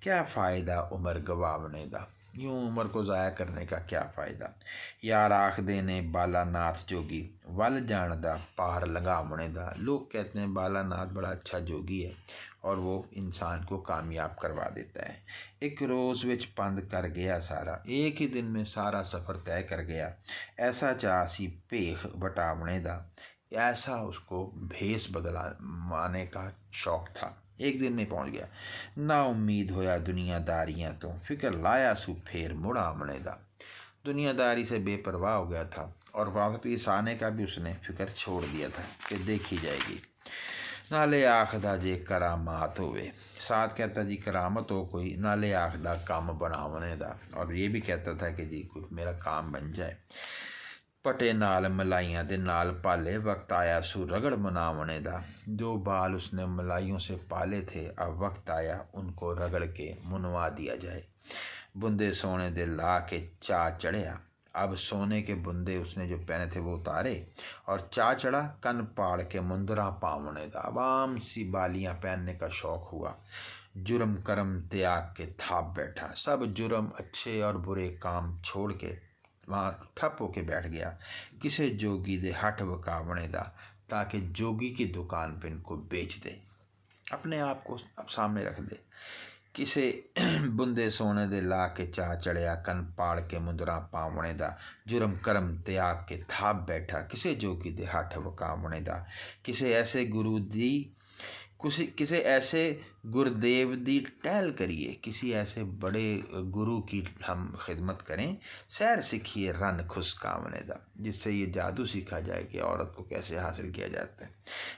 क्या फ़ायदा उम्र गवावने का, यूं उम्र को ज़ाया करने का क्या फ़ायदा। यार आख देने बालानाथ जोगी, वल जान दा पार लगावने दा। लोग कहते हैं बालानाथ बड़ा अच्छा जोगी है और वो इंसान को कामयाब करवा देता है। एक रोज़ विच पंद कर गया सारा, एक ही दिन में सारा सफ़र तय कर गया। ऐसा चाह सी भेख बटावने दा, ऐसा उसको भेस बदलाने का शौक़ था। एक दिन में पहुंच गया। ना उम्मीद होया दुनियादारियां तो, फिक्र लाया सू फेर मुड़ आमने दा। दुनियादारी से बेपरवाह हो गया था और वापस आने का भी उसने फिक्र छोड़ दिया था कि देखी जाएगी। नाले आखदा जे करामात होवे, साथ कहता जी करामत हो कोई, नाले आखदा काम बनावने दा, और ये भी कहता था कि जी कोई मेरा काम बन जाए। पटे नाल मलाइयां दे नाल पाले, वक्त आया सू रगड़ मनावने दा। जो बाल उसने मलाइयों से पाले थे, अब वक्त आया उनको रगड़ के मुनवा दिया जाए। बुंदे सोने दे ला के चा चढ़िया, अब सोने के बुंदे उसने जो पहने थे वो उतारे और चा चढ़ा कन पाड़ के मुंदरा पावने दा। आवाम सी बालियां पहनने का शौक़ हुआ। जुर्म करम त्याग के थाप बैठा, सब जुर्म अच्छे और बुरे काम छोड़ के वहाँ ठप होके बैठ गया। किसे जोगी दे हट वकावने दा, ताकि जोगी की दुकान पे इनको बेच दे, अपने आप को अब सामने रख दे। किसे बुंदे सोने दे ला के चा चढ़िया, कन पाड़ के मुंदरा पावने दा। जुर्म करम त्याग के थाप बैठा, किसे जोगी दे हट वकावने दा। किसे ऐसे गुरु दी किसी ऐसे गुरुदेव दी टहल करिए, किसी ऐसे बड़े गुरु की हम खिदमत करें। सैर सीखिए रन खुशकामने दा, जिससे ये जादू सीखा जाए कि औरत को कैसे हासिल किया जाता है।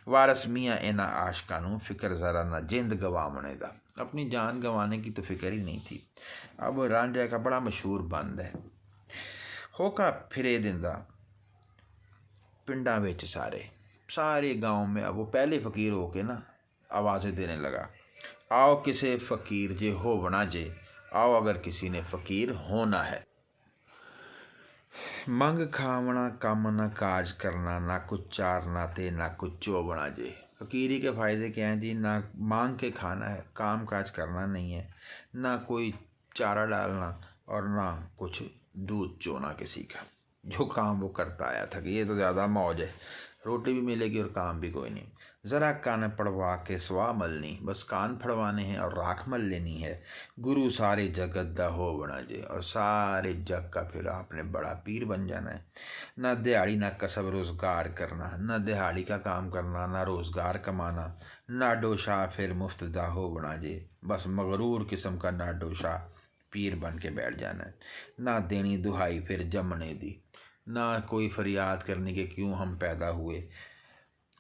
वारस मियाँ इना आशका नूं, फिक्र ज़रा ना जिंद गवावने दा। अपनी जान गंवाने की तो फिक्र ही नहीं थी। अब रांझा का बड़ा मशहूर बंद है, होका फिरे दिंदा पिंडा विच सारे गाँव में। अब वो पहले फ़कीर होके ना आवाज़ें देने लगा, आओ किसे फ़कीर जे होवना जे, आओ अगर किसी ने फ़कीर होना है। मंग खावना कम न काज करना, ना कुछ चारना ते ना कुछ चोवना जे। फ़कीरी के फ़ायदे क्या हैं जी? ना मांग के खाना है, काम काज करना नहीं है, ना कोई चारा डालना और ना कुछ दूध चोना किसी का। जो काम वो करता आया था कि ये तो ज़्यादा मौज है, रोटी भी मिलेगी और काम भी कोई नहीं। ज़रा कान पड़वा के स्वा मलनी, बस कान फड़वाने हैं और राख मल लेनी है। गुरु सारे जगत दा हो बना जे, और सारे जग का फिर आपने बड़ा पीर बन जाना है। ना दिहाड़ी ना कसब रोज़गार करना, ना दिहाड़ी का काम करना ना रोज़गार कमाना। नाडो शाह फिर मुफ्त दा हो बना जे, बस मगरूर किस्म का नाडो शाह पीर बन के बैठ जाना है। ना देनी दुहाई फिर जमने दी, ना कोई फरियाद करनी कि क्यों हम पैदा हुए।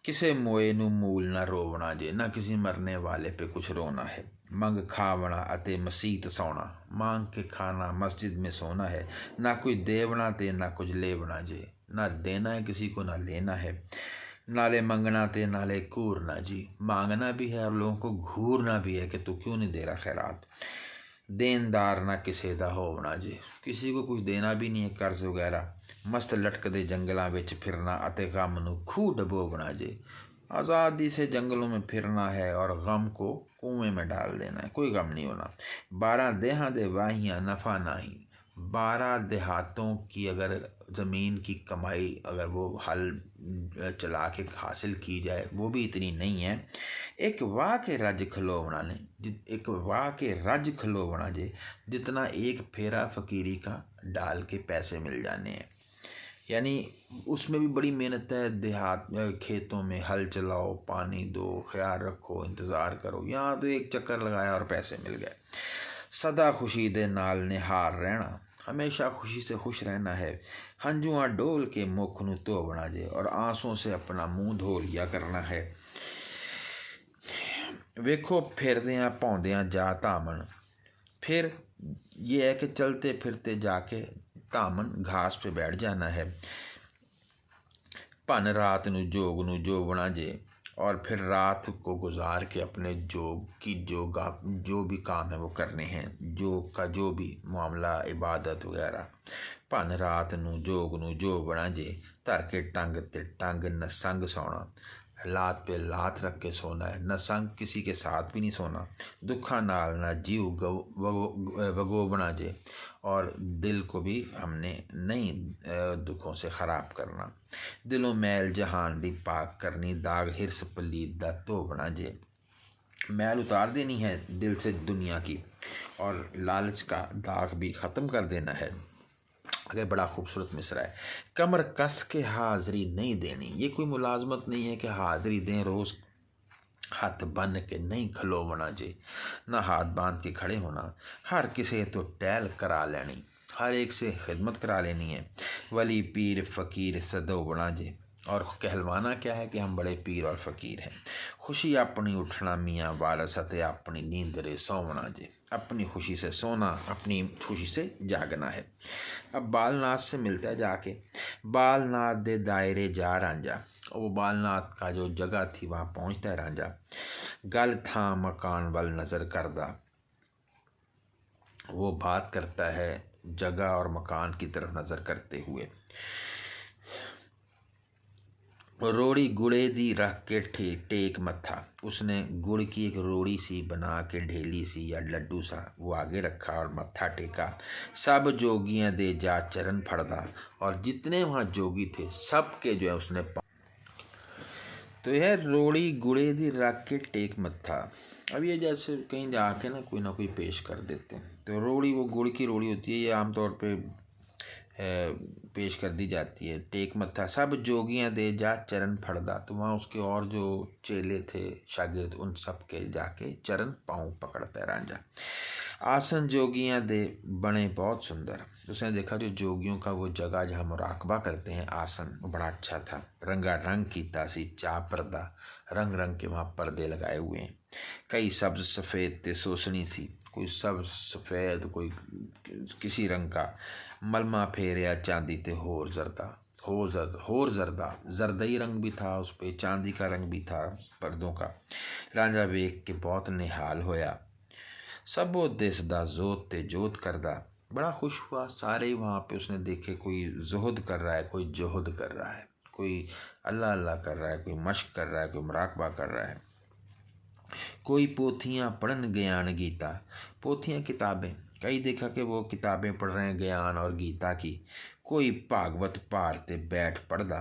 किसे मोए नू मूल ना रोवना जे, ना किसी मरने वाले पे कुछ रोना है। मंग खावना अते मसीत सोना, मांग के खाना मस्जिद में सोना है। ना कोई देवना ते ना कुछ लेवना जे, ना देना है किसी को ना लेना है। नाले मंगना ते नाले घूरना जी, मांगना भी है और लोगों को घूरना भी है कि तू क्यों नहीं दे रहा खैरात। देनदार ना किसी दा होवना जी, किसी को कुछ देना भी नहीं है, कर्ज वगैरह। मस्त लटकदे जंगलों में फिरना अते गम नूं खूह डबोवना जे, आज़ादी से जंगलों में फिरना है और गम को कुएं में डाल देना है, कोई गम नहीं होना। 12 देहां दे वाहियाँ नफ़ा नहीं, 12 देहातों की अगर ज़मीन की कमाई अगर वो हल चला के हासिल की जाए वो भी इतनी नहीं है। एक वाह के रज खलोवना ने, एक वाह के रज खलोवना जे, जितना एक फेरा फ़कीरी का डाल के पैसे मिल जाने हैं। यानी उसमें भी बड़ी मेहनत है। देहात खेतों में हल चलाओ, पानी दो, ख्याल रखो, इंतज़ार करो। यहाँ तो एक चक्कर लगाया और पैसे मिल गए। सदा खुशी दे नाल निहार रहना, हमेशा खुशी से खुश रहना है। हंजुआ डोल के मुख नूं धोवना जे, और आंसुओं से अपना मुंह धो लिया करना है। वेखो फिरदियाँ पौंदियाँ जा धामन, फिर ये है कि चलते फिरते जाके धामन घास पे बैठ जाना है। भन रात नूं जोग नूं जोवना जे, और फिर रात को गुजार के अपने जो भी काम है वो करने हैं, जो भी मामला इबादत वगैरह भन रात नूं जोग नूं जो बना जे धर के टंग ते टंग न संग सोना, लात पे लात रख के सोना है, न संग किसी के साथ भी नहीं सोना, दुखा नाल ना जीव वगो बना जे, और दिल को भी हमने नहीं दुखों से ख़राब करना, दिलों मैल जहान दी पाक करनी, दाग हिरस पलीद दा तो बना जे, मैल उतार देनी है दिल से दुनिया की, और लालच का दाग भी ख़त्म कर देना है। अरे बड़ा खूबसूरत मिसरा है। कमर कस के हाज़री नहीं देनी, ये कोई मुलाजमत नहीं है कि हाज़री दें रोज़ हाथ बन के नहीं खलोवना जे, ना हाथ बांध के खड़े होना, हर किसी तो टहल करा लेनी, हर एक से खिदमत करा लेनी है, वली पीर फ़कीर सदो बना जे, और कहलवाना क्या है कि हम बड़े पीर और फ़कीर हैं। खुशी अपनी उठना मियाँ वारस अते अपनी नींदरे सोवना जे, अपनी खुशी से सोना अपनी खुशी से जागना है। अब बालनाथ से मिलता है जाके, बालनाथ दे दायरे जा रांझा, वो बालनाथ का जो जगह थी वहाँ पहुँचता है रांझा, गल था मकान वल नज़र करदा, वो बात करता है जगह और मकान की तरफ नज़र करते हुए, रोड़ी गुड़े दी रख के टेक मत्था, उसने गुड़ की एक रोड़ी सी बना के ढेली सी या लड्डू सा वो आगे रखा और मत्था टेका, सब जोगियां दे जा चरण फड़दा, और जितने वहाँ जोगी थे सब के जो है उसने तो यह रोड़ी गुड़े दी रख के टेक मत्था। अब ये जैसे कहीं जाके ना कोई पेश कर देते हैं, तो रोड़ी वो गुड़ की रोड़ी होती है, ये आमतौर पे पेश कर दी जाती है, टेक मत्था सब जोगियां दे जा चरण फड़दा, तो वहाँ उसके और जो चेले थे शागिर्द उन सब के जाके चरण पाँव पकड़ता है रांझा। आसन जोगियां दे बने बहुत सुंदर, उसने देखा जो जोगियों का वो जगह जहाँ मुराकबा करते हैं आसन वो बड़ा अच्छा था, रंगा रंग कीता सी चा पर्दा, रंग रंग के वहाँ पर्दे लगाए हुए हैं, कई सब्ज सफ़ेद ते सोसनी सी, कोई सब्ज सफ़ेद कोई किसी रंग का, मलमा फेरिया चांदी ते होर जरदा जरदई रंग भी था उस पर, चांदी का रंग भी था पर्दों का। रांझा वेख के बहुत निहाल होया, सबो दिसदा जोत ते जोत करदा, बड़ा खुश हुआ। सारे वहाँ पे उसने देखे कोई जुहद कर रहा है, कोई जोहद कर रहा है, कोई अल्लाह अल्लाह कर रहा है, कोई मश्क कर रहा है, कोई मुराकबा कर रहा है, कोई पोथियाँ पढ़न ज्ञान गीता, पोथियाँ किताबें, कई देखा कि वो किताबें पढ़ रहे हैं ज्ञान और गीता की, कोई भागवत पारते बैठ पढ़दा,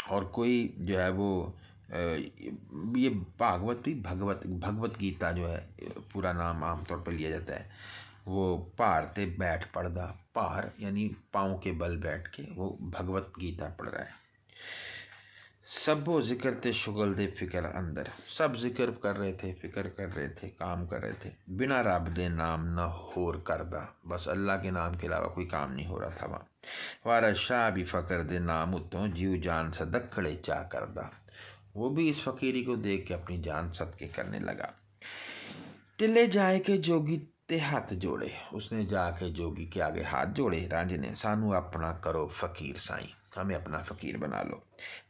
और कोई जो है वो ये भागवत भी भगवत गीता जो है पूरा नाम आमतौर पर लिया जाता है, वो पारते बैठ पढ़दा, पार यानी पाँव के बल बैठ के वो भगवत गीता पढ़ रहा है। सबो जिक्र ते शुगल दे फिक्र अंदर, सब जिक्र कर रहे थे, फिक्र कर रहे थे, काम कर रहे थे, बिना रब दे नाम न होर करदा, बस अल्लाह के नाम के अलावा कोई काम नहीं हो रहा था वहाँ। वारा शाह भी फ़कर दे नाम उत्तों जीव जान सदखड़े चा करदा, वो भी इस फकीरी को देख के अपनी जान सदके करने लगा। टिले जाए के जोगी ते हाथ जोड़े, उसने जाके जोगी के आगे हाथ जोड़े, रांझे ने सानू अपना करो फकीर साईं, हमें अपना फ़कीर बना लो,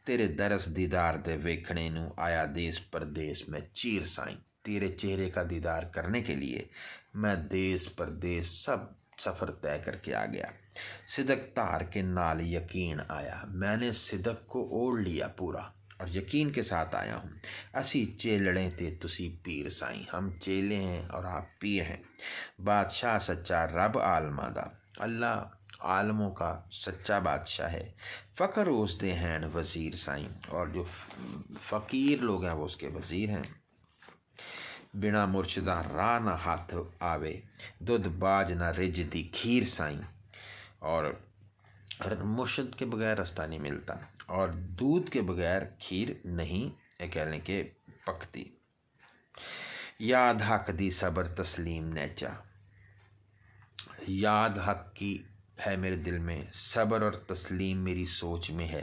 तेरे दरस दीदार दे वेखने नू आया देश परदेश में चीर साईं, तेरे चेहरे का दीदार करने के लिए मैं देश परदेश सब सफ़र तय करके आ गया, सिदक तार के नाल यकीन आया, मैंने सिदक को ओढ़ लिया पूरा और यकीन के साथ आया हूँ। असी चेलड़े ते तुसी पीर साईं, हम चेले हैं और आप पीर हैं। बादशाह सच्चा रब आलमा दा, अल्लाह आलमों का सच्चा बादशाह है। फ़कर उसदे हैं वज़ीर साईं, और जो फ़कीर लोग हैं वो उसके वज़ीर हैं। बिना मुर्शदा राह न हाथ आवे, दुध बाज न रिजदी खीर साईं, और मुर्शद के बगैर रास्ता नहीं मिलता, और दूध के बगैर खीर नहीं कह लें कि पकती। याद हक दी सबर तस्लीम नैचा, याद हक की है मेरे दिल में, सबर और तस्लीम मेरी सोच में है।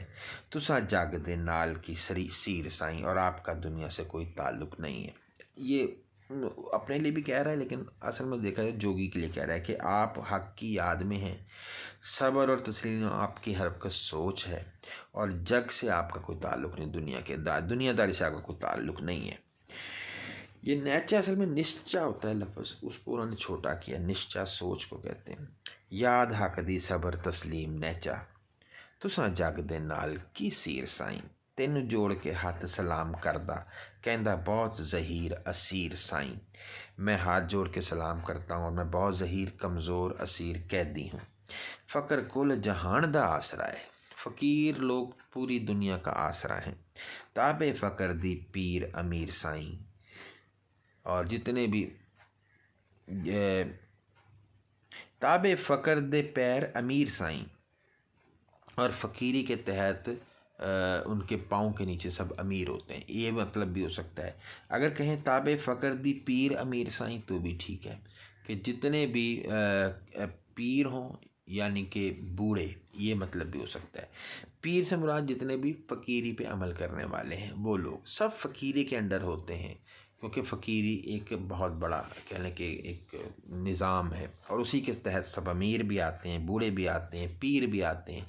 तुसा जग दे नाल की सरी सीर साईं, और आपका दुनिया से कोई ताल्लुक़ नहीं है। ये अपने लिए भी कह रहा है, लेकिन असल में देखा जाए जोगी के लिए कह रहा है कि आप हक की याद में हैं, सब्र और तस्लीम आपकी हरकत सोच है, और जग से आपका कोई ताल्लुक़ नहीं, दुनियादारी से आपका कोई ताल्लुक़ नहीं है। ये नैचा असल में निश्चा होता है लफ्ज़, उसको उन्होंने छोटा किया, निश्चा सोच को कहते हैं। याद हक दी सब्र तस्लीम नैचा, तुसां जग दे नाल की सीर साईं, तेनू जोड़ के हाथ सलाम करदा, कहंदा बहुत ज़हीर असीर साईं। मैं हाथ जोड़ के सलाम करता हूँ और मैं बहुत ज़हीर कमज़ोर असीर कैदी हूँ। फ़कर कुल जहान दा आसरा है, फ़कीर लोग पूरी दुनिया का आसरा हैं। ताबे फ़कर दी पीर अमीर साईं, और जितने भी ताबे फ़कर दे पैर अमीर साईं, और फ़कीरी के तहत उनके पाँव के नीचे सब अमीर होते हैं, ये मतलब भी हो सकता है। अगर कहें ताबे फ़कर दी पीर अमीर साईं तो भी ठीक है, कि जितने भी पीर हों यानी कि बूढ़े, ये मतलब भी हो सकता है। पीर से मुराद जितने भी फ़कीरी पे अमल करने वाले हैं वो लोग सब फ़कीरी के अंडर होते हैं, क्योंकि फ़कीरी एक बहुत बड़ा कहने के एक निज़ाम है, और उसी के तहत सब अमीर भी आते हैं, बूढ़े भी आते हैं, पीर भी आते हैं।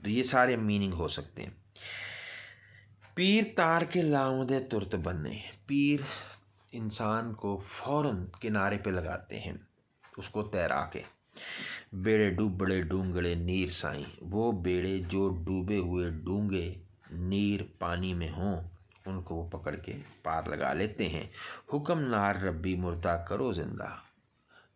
तो ये सारे मीनिंग हो सकते हैं। पीर तार के लाउंदे तुरत बन्ने, पीर इंसान को फौरन किनारे पे लगाते हैं, उसको तैरा के। बेड़े डूबड़े डूंगड़े नीर साईं, वो बेड़े जो डूबे हुए डूंगे नीर पानी में हों, उनको वो पकड़ के पार लगा लेते हैं। हुक्म नार रब्बी मुर्दा करो जिंदा,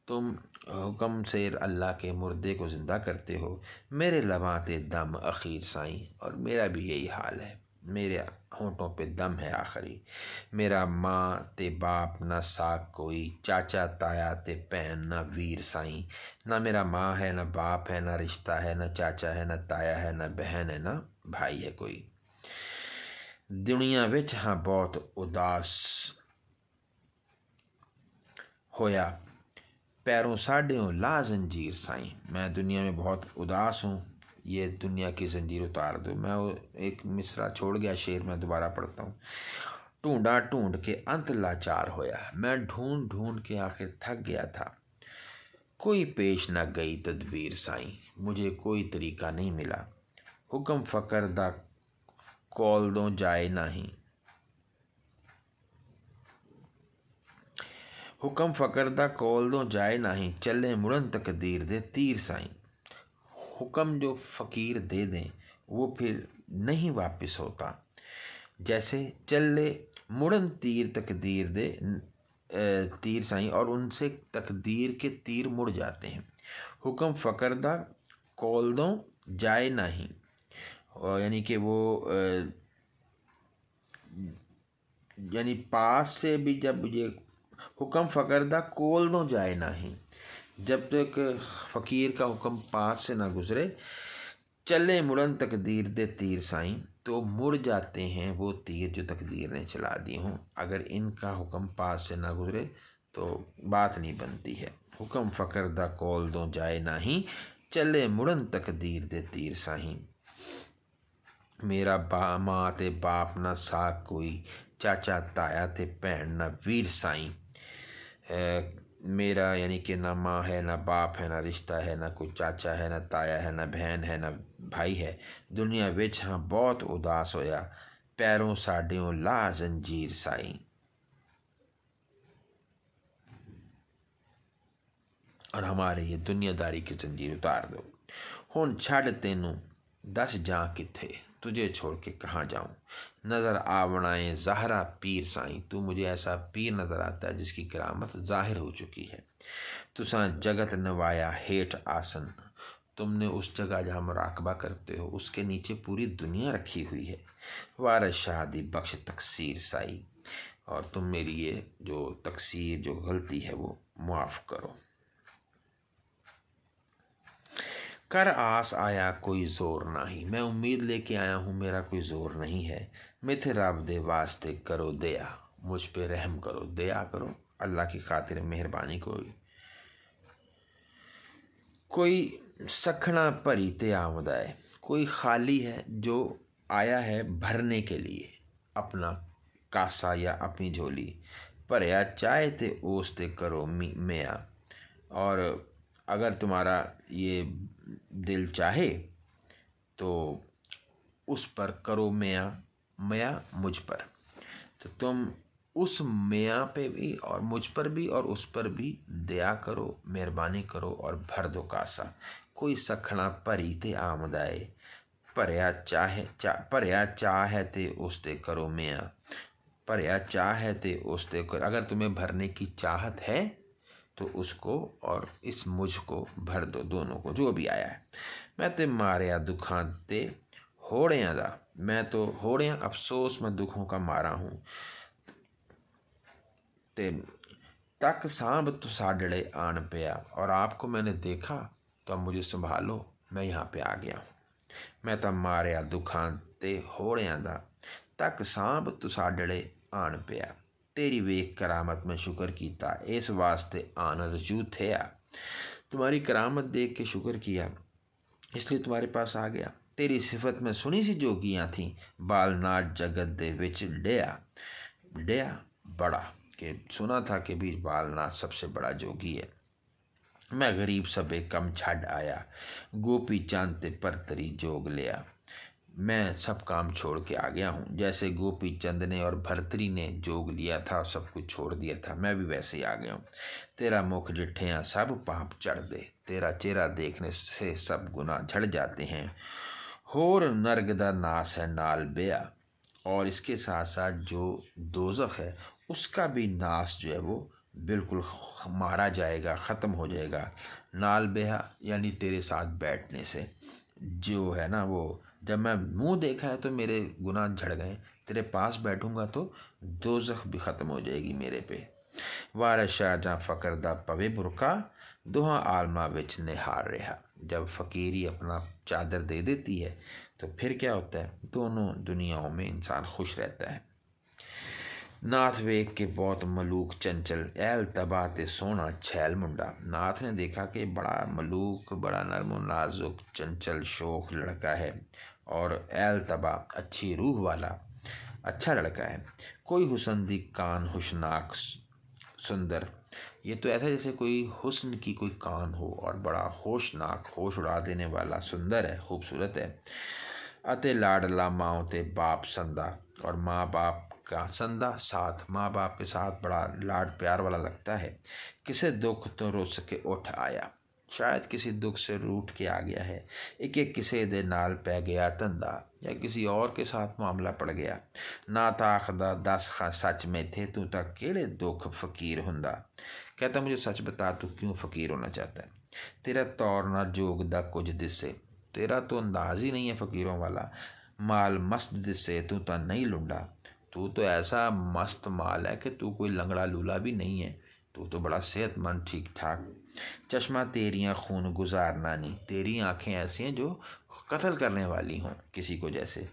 तुम हुक्म से अल्लाह के मुर्दे को ज़िंदा करते हो। मेरे लबाते दम आखिर साईं, और मेरा भी यही हाल है, मेरे होंठों पे दम है आखिरी। मेरा माँ ते बाप न साक कोई, चाचा ताया ते भैन न वीर साईं। ना मेरा माँ है, न बाप है, न रिश्ता है, न चाचा है, न ताया है, न बहन है, न भाई है कोई। दुनिया विच हाँ बहुत उदास होया, पैरों साढ़ियों ला जंजीर साईं। मैं दुनिया में बहुत उदास हूँ, ये दुनिया की जंजीर उतार दो। मैं वो एक मिसरा छोड़ गया शेर, मैं दोबारा पढ़ता हूँ। ढूंढा ढूंढ के अंत लाचार होया, मैं ढूंढ ढूंढ के आखिर थक गया था। कोई पेश न गई तदबीर साईं, मुझे कोई तरीका नहीं मिला। हुक्म फ़कर दा कौल दो जाए नहीं, हुक्म फ़कर दा कौल दो जाए नहीं, चले मुड़न तकदीर दे तीर साईं। हुक्म जो फ़कीर दे दें वो फिर नहीं वापस होता, जैसे चले मुड़न तीर तकदीर दे तीर साईं, और उनसे तकदीर के तीर मुड़ जाते हैं। हुक्म फ़कर दा कौल दो जाए नहीं, यानी कि वो यानी पास से भी जब ये हुक्म फ़कर दा कोल दो जाए नहीं, जब तक फ़कीर का हुक्म पास से ना गुजरे, चले मुड़न तकदीर दे तीर साईं, तो मुड़ जाते हैं वो तीर जो तकदीर ने चला दी हों। अगर इनका हुक्म पास से ना गुजरे तो बात नहीं बनती है। हुक्म फ़कर दा कौल दो जाए नहीं, चले मुड़न तकदीर दे तीर साईं। मेरा माँ ते बाप ना साक कोई, चाचा ताया ते भैन ना वीर साईं। मेरा यानी कि ना माँ है, ना बाप है, ना रिश्ता है, ना कोई चाचा है, ना ताया है, ना बहन है, ना भाई है। दुनिया विच हाँ बहुत उदास होया, पैरों साढ़ियों ला जंजीर साईं। और हमारे ये दुनियादारी की जंजीर उतार दो। हुण छड़ तेनू दस जा किथे, तुझे छोड़ के कहाँ जाऊँ। नज़र आवनाए ज़हरा पीर साईं, तू मुझे ऐसा पीर नज़र आता है जिसकी करामत ज़ाहिर हो चुकी है। तुसां जगत नवाया हेठ आसन, तुमने उस जगह जहाँ मुराकबा करते हो उसके नीचे पूरी दुनिया रखी हुई है। वारस शादी बख्श तकसीर साई, और तुम मेरी ये जो तकसीर जो गलती है वो माफ़ करो। कर आस आया कोई ज़ोर नहीं, मैं उम्मीद लेके आया हूँ मेरा कोई ज़ोर नहीं है। मिथे रब दे वास्ते करो दया, मुझ पे रहम करो, दया करो, अल्लाह की खातिर मेहरबानी कोई सखना भरी ते आमदा है, कोई खाली है जो आया है भरने के लिए अपना कासा या अपनी झोली। भरिया चाहे ते ओस ते करो मियाँ। और अगर तुम्हारा ये दिल चाहे तो उस पर करो मियाँ, मियाँ मुझ पर। तो तुम उस मियाँ पे भी और मुझ पर भी और उस पर भी दया करो, मेहरबानी करो और भर दो कासा। कोई सखना भरी ते आमदाए, भरिया चाह है ते उस ते करो मियाँ, भरिया चाह है ते उस ते करो। अगर तुम्हें भरने की चाहत है तो उसको और इस मुझ को भर दो, दोनों को, जो भी आया है। मैं ते मारिया दुखां ते होड़ियां दा, मैं तो होड़ियां अफसोस मैं दुखों का मारा हूँ। ते तक सांभ तुसाडड़े आन पिया, और आपको मैंने देखा तो अब मुझे संभालो, मैं यहाँ पे आ गया हूँ। मैं तो मारिया दुखां ते होड़ियां दा, तक सांभ तुसाडड़े आन पिया। तेरी वेख करामत में शुक्र कीता, इस वास्ते आन रजू थेया। तुम्हारी करामत देख के शुक्र किया, इसलिए तुम्हारे पास आ गया। तेरी सिफत में सुनी सी जोगियाँ थी, बालनाथ जगत दे विच डेया। डेया बड़ा, कि सुना था कि भी बालनाथ सबसे बड़ा जोगी है। मैं गरीब सबे कम छड़ आया, गोपी चांद ते परतरी जोग लिया। मैं सब काम छोड़ के आ गया हूँ, जैसे गोपी चंद ने और भरतरी ने जोग लिया था, सब कुछ छोड़ दिया था, मैं भी वैसे ही आ गया हूँ। तेरा मुख जिठियाँ सब पाप चढ़ दे, तेरा चेहरा देखने से सब गुनाह झड़ जाते हैं। होर नरक दा नास है नाल बेया, और इसके साथ साथ जो दोजख है उसका भी नाश जो है वो बिल्कुल मारा जाएगा, ख़त्म हो जाएगा। नाल बेहा यानी तेरे साथ बैठने से जो है ना, वो जब मैं मुंह देखा है तो मेरे गुनाह झड़ गए, तेरे पास बैठूंगा तो दोजख भी ख़त्म हो जाएगी मेरे पे। वारस शाह जहाँ फ़कर दा पवे बुरका, दुहा आलमा विच निहार रहा। जब फ़कीरी अपना चादर दे देती है तो फिर क्या होता है, दोनों दुनियाओं में इंसान खुश रहता है। नाथ वेख के बहुत मलूक चंचल, ऐल तबा ते सोना छैल मुंडा। नाथ ने देखा कि बड़ा मलूक, बड़ा नरम नाजुक चंचल शोख लड़का है, और ऐल तबा अच्छी रूह वाला अच्छा लड़का है। कोई हुसन दी कान हुशनाक सुंदर, ये तो ऐसा जैसे कोई हुस्न की कोई कान हो और बड़ा होशनाक, होश उड़ा देने वाला सुंदर है, खूबसूरत है। अते लाडला माओ ते बाप संदा, और माँ बाप का संदा साथ, माँ बाप के साथ बड़ा लाड प्यार वाला लगता है। किसे दुख तो रुस के उठ आया, शायद किसी दुख से रूठ के आ गया है। एक एक किसे दे नाल पै गया धंधा, या किसी और के साथ मामला पड़ गया। ना ताखदा दस खा सच में थे, तू तक केड़े दुख फकीर हुंदा। कहता मुझे सच बता, तू क्यों फ़कीर होना चाहता है। तेरा तौर ना जोग दा कुछ दिसे, तेरा तो अंदाज ही नहीं है फ़कीरों वाला। माल मस्त दिसे, तू तो नहीं लुंडा, तू तो ऐसा मस्त माल है कि तू कोई लंगड़ा लूला भी नहीं है, तू तो बड़ा सेहतमंद ठीक ठाक। चश्मा तेरियाँ खून गुजारना नहीं, तेरी आँखें ऐसी हैं जो कत्ल करने वाली हों किसी को जैसे।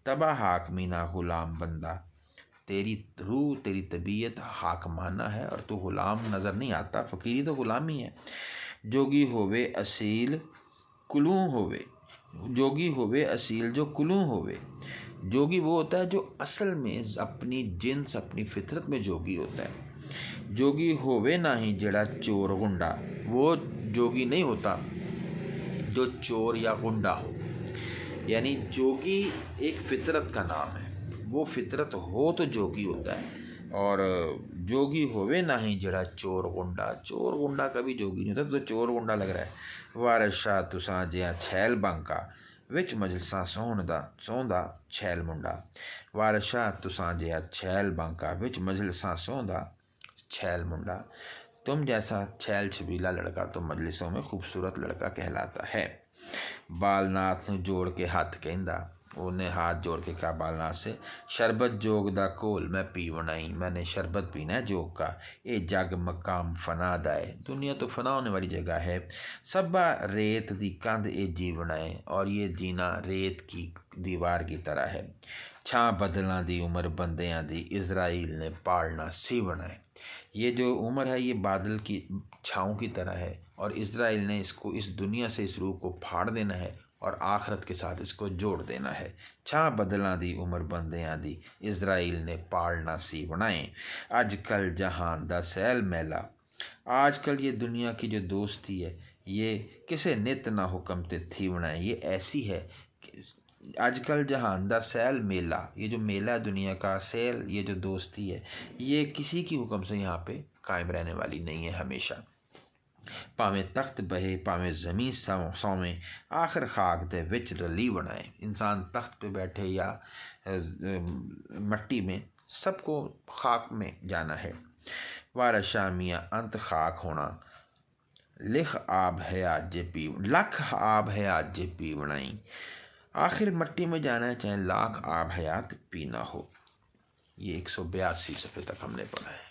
तबा हाकमी ना गुलाम बंदा, तेरी रूह तेरी तबीयत हाकमाना है और तू गुलाम नज़र नहीं आता, फ़कीरी तो गुलामी है। जोगी होवे असील कुलू होवे, जोगी होवे असील जो कुलू होवे। जोगी वो होता है जो असल में अपनी जिन्स अपनी फितरत में जोगी होता है। जोगी होवे ना ही जड़ा चोर गुंडा, वो जोगी नहीं होता जो चोर या गुंडा हो। यानी जोगी एक फितरत का नाम है, वो फितरत हो तो जोगी होता है। और जोगी होवे ना ही जड़ा चोर गुंडा, चोर गुंडा कभी जोगी नहीं होता, तो चोर गुंडा लग रहा है। वारस शाह तुसां जिया छैल बांका, विच मजलसा सौंदा छैल मुंडा। वारस शाह तुसां जिया छैल बांका, विच मजलसा सौंदा छैल मुंडा। तुम जैसा छैल छबीला लड़का तो मजलिसों में खूबसूरत लड़का कहलाता है। बालनाथ ने जोड़ के हाथ कहंदा, उन्हें हाथ जोड़ के कहा बालनाथ से, शरबत जोग दा कोल मैं पीवना ही, मैंने शरबत पीना है जोग का। ये जग मकाम फना दा है, दुनिया तो फना होने वाली जगह है। सबा रेत दी कंध ये जीवना है, और ये जीना रेत की दीवार की तरह है। छां बदलों दी उम्र बंदियां दी, इज़राइल ने पालना सीवना है। ये जो उम्र है ये बादल की छाँव की तरह है, और इज़राइल ने इसको इस दुनिया से इस रूह को फाड़ देना है और आखरत के साथ इसको जोड़ देना है। छा बदलों दी उम्र बंदियां दी, इजराइल ने पालना सी बनाए। अजकल जहान दा सैल मैला, आजकल ये दुनिया की जो दोस्ती है ये किसे नित ना हुक्म ते थी बनाए। ये ऐसी है कि आजकल जहान दा सैल मेला, ये जो मेला है दुनिया का, सैल ये जो दोस्ती है ये किसी की हुक्म से यहाँ पे कायम रहने वाली नहीं है हमेशा। भावें तख्त बहे भावें ज़मीं सौवें, आखिर खाक दे विच रली बनाए। इंसान तख्त पे बैठे या मट्टी में, सबको खाक में जाना है। वारा शामिया अंत खाक होना, लिख आब है आज जे पी, लख आब है आज जे पी बनाई। आखिर मट्टी में जाना है चाहे लाख आब हयात पीना हो। ये 182 सफ़े तक हमने पढ़ा है।